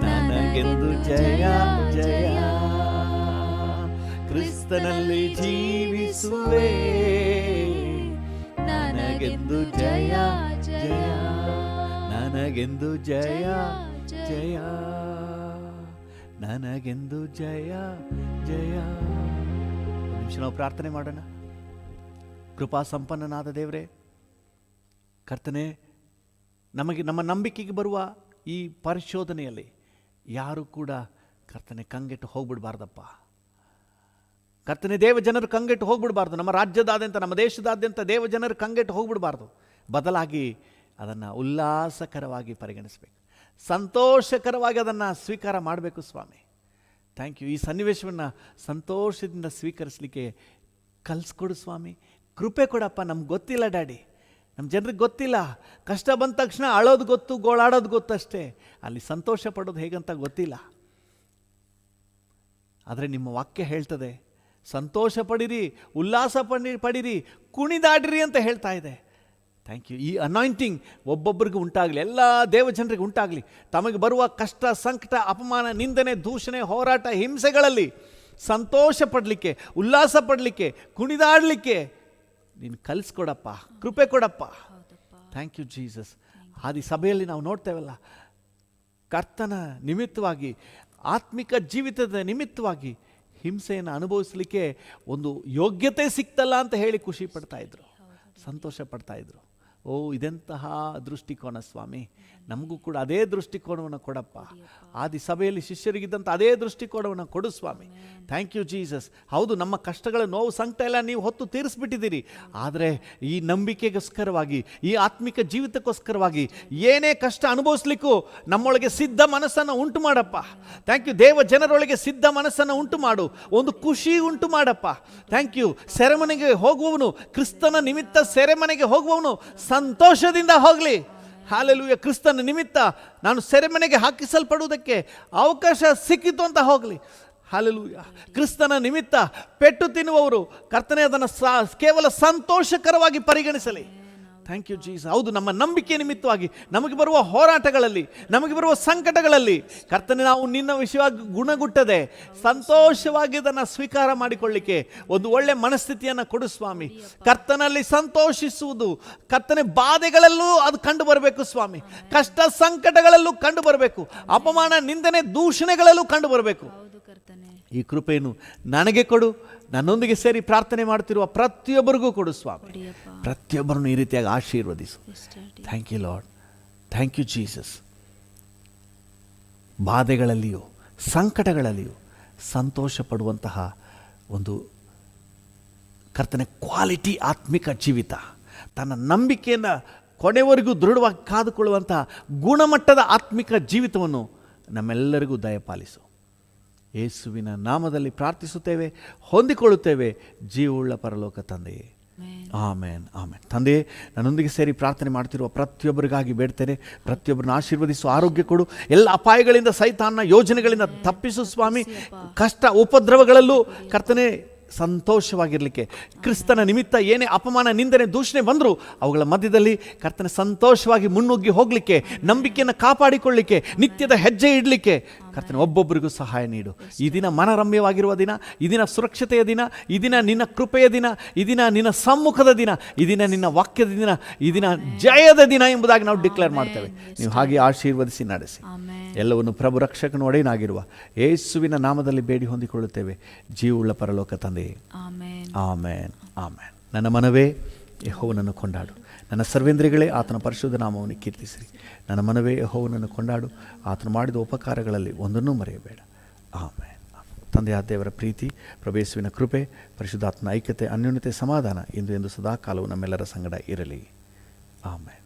[SPEAKER 3] ನನಗೆಂದು ಜಯ ಜಯ, ಕ್ರಿಸ್ತನಲ್ಲಿ ಜೀವಿಸುವೆ, ನನಗೆಂದು ಜಯ ಜಯ, ನನಗೆಂದು ಜಯ ಜಯ, ನನಗೆಂದು ಜಯ ಜಯ. ಒಂದು ನಿಮಿಷ ನಾವು ಪ್ರಾರ್ಥನೆ ಮಾಡೋಣ. ಕೃಪಾ ಸಂಪನ್ನನಾದ ದೇವರೇ, ಕರ್ತನೆ, ನಮಗೆ ನಮ್ಮ ನಂಬಿಕೆಗೆ ಬರುವ ಈ ಪರಿಶೋಧನೆಯಲ್ಲಿ ಯಾರು ಕೂಡ ಕರ್ತನೆ ಕಂಗೆಟ್ಟು ಹೋಗ್ಬಿಡ್ಬಾರ್ದಪ್ಪ. ಕರ್ತನೆ, ದೇವ ಜನರು ಕಂಗೆಟ್ಟು ಹೋಗ್ಬಿಡ್ಬಾರ್ದು. ನಮ್ಮ ರಾಜ್ಯದಾದ್ಯಂತ, ನಮ್ಮ ದೇಶದಾದ್ಯಂತ ದೇವ ಜನರು ಕಂಗೆಟ್ಟು ಹೋಗ್ಬಿಡ್ಬಾರ್ದು. ಬದಲಾಗಿ ಅದನ್ನು ಉಲ್ಲಾಸಕರವಾಗಿ ಪರಿಗಣಿಸಬೇಕು, ಸಂತೋಷಕರವಾಗಿ ಅದನ್ನು ಸ್ವೀಕಾರ ಮಾಡಬೇಕು. ಸ್ವಾಮಿ, ಥ್ಯಾಂಕ್ ಯು. ಈ ಸನ್ನಿವೇಶವನ್ನು ಸಂತೋಷದಿಂದ ಸ್ವೀಕರಿಸಲಿಕ್ಕೆ ಕಲಿಸ್ಕೊಡು ಸ್ವಾಮಿ. ಕೃಪೆ ಕೊಡಪ್ಪ. ನಮ್ಗೆ ಗೊತ್ತಿಲ್ಲ ಡ್ಯಾಡಿ, ನಮ್ಮ ಜನರಿಗೆ ಗೊತ್ತಿಲ್ಲ. ಕಷ್ಟ ಬಂದ ತಕ್ಷಣ ಅಳೋದು ಗೊತ್ತು, ಗೋಳಾಡೋದು ಗೊತ್ತಷ್ಟೇ. ಅಲ್ಲಿ ಸಂತೋಷ ಪಡೋದು ಹೇಗಂತ ಗೊತ್ತಿಲ್ಲ. ಆದರೆ ನಿಮ್ಮ ವಾಕ್ಯ ಹೇಳ್ತದೆ, ಸಂತೋಷ ಪಡಿರಿ, ಉಲ್ಲಾಸ ಪಡಿರಿ, ಕುಣಿದಾಡಿರಿ ಅಂತ ಹೇಳ್ತಾ ಇದೆ. Thank you. ಈ ಅನಾಯಿಂಟಿಂಗ್ ಒಬ್ಬೊಬ್ಬರಿಗೂ ಉಂಟಾಗಲಿ, ಎಲ್ಲ ದೇವಜನರಿಗೆ ಉಂಟಾಗಲಿ. ತಮಗೆ ಬರುವ ಕಷ್ಟ ಸಂಕಟ, ಅಪಮಾನ, ನಿಂದನೆ, ದೂಷಣೆ, ಹೋರಾಟ, ಹಿಂಸೆಗಳಲ್ಲಿ ಸಂತೋಷ ಪಡಲಿಕ್ಕೆ, ಉಲ್ಲಾಸ ಪಡಲಿಕ್ಕೆ, ಕುಣಿದಾಡಲಿಕ್ಕೆ ನೀನು ಕಲಿಸ್ಕೊಡಪ್ಪ, ಕೃಪೆ ಕೊಡಪ್ಪ. Thank you Jesus. ಆದಿ ಸಭೆಯಲ್ಲಿ ನಾವು ನೋಡ್ತೇವಲ್ಲ, ಕರ್ತನ ನಿಮಿತ್ತವಾಗಿ, ಆತ್ಮಿಕ ಜೀವಿತದ ನಿಮಿತ್ತವಾಗಿ ಹಿಂಸೆಯನ್ನು ಅನುಭವಿಸಲಿಕ್ಕೆ ಒಂದು ಯೋಗ್ಯತೆ ಸಿಕ್ತಲ್ಲ ಅಂತ ಹೇಳಿ ಖುಷಿ ಪಡ್ತಾಯಿದ್ರು, ಸಂತೋಷ ಪಡ್ತಾಯಿದ್ರು. ಓ, ಇದೆಂತಹ ದೃಷ್ಟಿಕೋನ ಸ್ವಾಮಿ. ನಮಗೂ ಕೂಡ ಅದೇ ದೃಷ್ಟಿಕೋನವನ್ನು ಕೊಡಪ್ಪ. ಆದಿ ಸಭೆಯಲ್ಲಿ ಶಿಷ್ಯರಿಗಿದ್ದಂಥ ಅದೇ ದೃಷ್ಟಿಕೋನವನ್ನು ಕೊಡು ಸ್ವಾಮಿ. Thank you Jesus. ಹೌದು, ನಮ್ಮ ಕಷ್ಟಗಳ ನೋವು ಸಂಕಟ ಎಲ್ಲ ನೀವು ಹೊತ್ತು ತೀರಿಸ್ಬಿಟ್ಟಿದ್ದೀರಿ. ಆದರೆ ಈ ನಂಬಿಕೆಗೋಸ್ಕರವಾಗಿ, ಈ ಆತ್ಮಿಕ ಜೀವಿತಕ್ಕೋಸ್ಕರವಾಗಿ ಏನೇ ಕಷ್ಟ ಅನುಭವಿಸ್ಲಿಕ್ಕೂ ನಮ್ಮೊಳಗೆ ಸಿದ್ಧ ಮನಸ್ಸನ್ನು ಉಂಟು ಮಾಡಪ್ಪ. Thank you. ದೇವ ಜನರೊಳಗೆ ಸಿದ್ಧ ಮನಸ್ಸನ್ನು ಉಂಟು ಮಾಡು, ಒಂದು ಖುಷಿ ಉಂಟು ಮಾಡಪ್ಪ. Thank you. ಸೆರೆಮನೆಗೆ ಹೋಗುವವನು, ಕ್ರಿಸ್ತನ ನಿಮಿತ್ತ ಸೆರೆಮನೆಗೆ ಹೋಗುವವನು ಸಂತೋಷದಿಂದ ಹೋಗಲಿ. ಹಲ್ಲೆಲೂಯಾ. ಕ್ರಿಸ್ತನ ನಿಮಿತ್ತ ನಾನು ಸೆರೆಮನೆಗೆ ಹಾಕಿಸಲ್ಪಡುವುದಕ್ಕೆ ಅವಕಾಶ ಸಿಕ್ಕಿತು ಅಂತ ಹೋಗಲಿ. ಹಲ್ಲೆಲೂಯಾ. ಕ್ರಿಸ್ತನ ನಿಮಿತ್ತ ಪೆಟ್ಟು ತಿನ್ನುವವರು ಕರ್ತನೆ ಅದನ್ನು ಕೇವಲ ಸಂತೋಷಕರವಾಗಿ ಪರಿಗಣಿಸಲಿ. Thank you Jesus. ಹೌದು, ನಮ್ಮ ನಂಬಿಕೆ ನಿಮಿತ್ತವಾಗಿ ನಮಗೆ ಬರುವ ಹೋರಾಟಗಳಲ್ಲಿ, ನಮಗೆ ಬರುವ ಸಂಕಟಗಳಲ್ಲಿ ಕರ್ತನೆ ನಾವು ನಿನ್ನ ವಿಷಯವಾಗಿ ಗುಣಗುಟ್ಟದೆ ಸಂತೋಷವಾಗಿ ಇದನ್ನು ಸ್ವೀಕಾರ ಮಾಡಿಕೊಳ್ಳಿಕ್ಕೆ ಒಂದು ಒಳ್ಳೆ ಮನಸ್ಥಿತಿಯನ್ನು ಕೊಡು ಸ್ವಾಮಿ. ಕರ್ತನಲ್ಲಿ ಸಂತೋಷಿಸುವುದು, ಕರ್ತನೆ ಬಾಧೆಗಳಲ್ಲೂ ಅದು ಕಂಡು ಬರಬೇಕು ಸ್ವಾಮಿ. ಕಷ್ಟ ಸಂಕಟಗಳಲ್ಲೂ ಕಂಡು ಬರಬೇಕು. ಅಪಮಾನ, ನಿಂದನೆ, ದೂಷಣೆಗಳಲ್ಲೂ ಕಂಡು ಬರಬೇಕು. ಈ ಕೃಪೆಯನ್ನು ನನಗೆ ಕೊಡು. ನನ್ನೊಂದಿಗೆ ಸೇರಿ ಪ್ರಾರ್ಥನೆ ಮಾಡ್ತಿರುವ ಪ್ರತಿಯೊಬ್ಬರಿಗೂ ಕೊಡು ಸ್ವಾಮಿ. ಪ್ರತಿಯೊಬ್ಬರನ್ನು ಈ ರೀತಿಯಾಗಿ ಆಶೀರ್ವದಿಸು. Thank you Lord, thank you Jesus. ಬಾಧೆಗಳಲ್ಲಿಯೂ ಸಂಕಟಗಳಲ್ಲಿಯೂ ಸಂತೋಷ ಪಡುವಂತಹ ಒಂದು ಕರ್ತನೆ ಕ್ವಾಲಿಟಿ ಆತ್ಮಿಕ ಜೀವಿತ, ತನ್ನ ನಂಬಿಕೆಯನ್ನು ಕೊನೆವರೆಗೂ ದೃಢವಾಗಿ ಕಾದುಕೊಳ್ಳುವಂತಹ ಗುಣಮಟ್ಟದ ಆತ್ಮಿಕ ಜೀವಿತವನ್ನು ನಮ್ಮೆಲ್ಲರಿಗೂ ದಯಪಾಲಿಸು. ಯೇಸುವಿನ ನಾಮದಲ್ಲಿ ಪ್ರಾರ್ಥಿಸುತ್ತೇವೆ, ಹೊಂದಿಕೊಳ್ಳುತ್ತೇವೆ ಜೀವವುಳ್ಳ ಪರಲೋಕ ತಂದೆಯೇ. ಆಮೇನ್, ಆಮೇನ್. ತಂದೆಯೇ, ನನ್ನೊಂದಿಗೆ ಸೇರಿ ಪ್ರಾರ್ಥನೆ ಮಾಡ್ತಿರುವ ಪ್ರತಿಯೊಬ್ಬರಿಗಾಗಿ ಬೇಡ್ತೇನೆ. ಪ್ರತಿಯೊಬ್ಬರನ್ನ ಆಶೀರ್ವದಿಸು, ಆರೋಗ್ಯ ಕೊಡು, ಎಲ್ಲ ಅಪಾಯಗಳಿಂದ, ಸೈತಾನ್ನ ಯೋಜನೆಗಳಿಂದ ತಪ್ಪಿಸು ಸ್ವಾಮಿ. ಕಷ್ಟ ಉಪದ್ರವಗಳಲ್ಲೂ ಕರ್ತನೆ ಸಂತೋಷವಾಗಿರಲಿಕ್ಕೆ, ಕ್ರಿಸ್ತನ ನಿಮಿತ್ತ ಏನೇ ಅಪಮಾನ, ನಿಂದನೆ, ದೂಷಣೆ ಬಂದರೂ ಅವುಗಳ ಮಧ್ಯದಲ್ಲಿ ಕರ್ತನೆ ಸಂತೋಷವಾಗಿ ಮುನ್ನುಗ್ಗಿ ಹೋಗಲಿಕ್ಕೆ, ನಂಬಿಕೆಯನ್ನು ಕಾಪಾಡಿಕೊಳ್ಳಲಿಕ್ಕೆ, ನಿತ್ಯದ ಹೆಜ್ಜೆ ಇಡಲಿಕ್ಕೆ ಕರ್ತನೆ ಒಬ್ಬೊಬ್ಬರಿಗೂ ಸಹಾಯ ನೀಡು. ಈ ದಿನ ಮನರಮ್ಯವಾಗಿರುವ ದಿನ, ಈ ದಿನ ಸುರಕ್ಷತೆಯ ದಿನ, ಈ ದಿನ ನಿನ್ನ ಕೃಪೆಯ ದಿನ, ಈ ದಿನ ನಿನ್ನ ಸಮ್ಮುಖದ ದಿನ, ಈ ದಿನ ನಿನ್ನ ವಾಕ್ಯದ ದಿನ, ಈ ದಿನ ಜಯದ ದಿನ ಎಂಬುದಾಗಿ ನಾವು ಡಿಕ್ಲೇರ್ ಮಾಡ್ತೇವೆ. ನೀವು ಹಾಗೆ ಆಶೀರ್ವದಿಸಿ ನಡೆಸಿ. ಎಲ್ಲವನ್ನು ಪ್ರಭು ರಕ್ಷಕನು ಒಡೆಯನಾಗಿರುವ ಯೇಸುವಿನ ನಾಮದಲ್ಲಿ ಬೇಡಿ ಹೊಂದಿಕೊಳ್ಳುತ್ತೇವೆ ಜೀವವುಳ್ಳ ಪರಲೋಕ ತಂದೆಯೇ. ಆಮೇನ್, ಆಮೇನ್. ನನ್ನ ಮನವೇ ಯೆಹೋವನನ್ನು ಕೊಂಡಾಡು, ನನ್ನ ಸರ್ವೇಂದ್ರಿಗಳೇ ಆತನ ಪರಿಶುದ್ಧ ನಾಮವನ್ನು ಕೀರ್ತಿಸಿರಿ. ನನ್ನ ಮನವೇ ಯೆಹೋವನನ್ನು ಕೊಂಡಾಡು, ಆತನು ಮಾಡಿದ ಉಪಕಾರಗಳಲ್ಲಿ ಒಂದನ್ನೂ ಮರೆಯಬೇಡ. ಆಮೇನ್. ತಂದೆಯಾದ ದೇವರ ಪ್ರೀತಿ, ಪ್ರಭು ಯೇಸುವಿನ ಕೃಪೆ, ಪರಿಶುದ್ಧಾತ್ಮನ ಐಕ್ಯತೆ, ಅನ್ಯೋನ್ಯತೆ, ಸಮಾಧಾನ ಇಂದು ಎಂದು ಸದಾ ಕಾಲವು ನಮ್ಮೆಲ್ಲರ ಸಂಗಡ ಇರಲಿ. ಆಮೇನ್.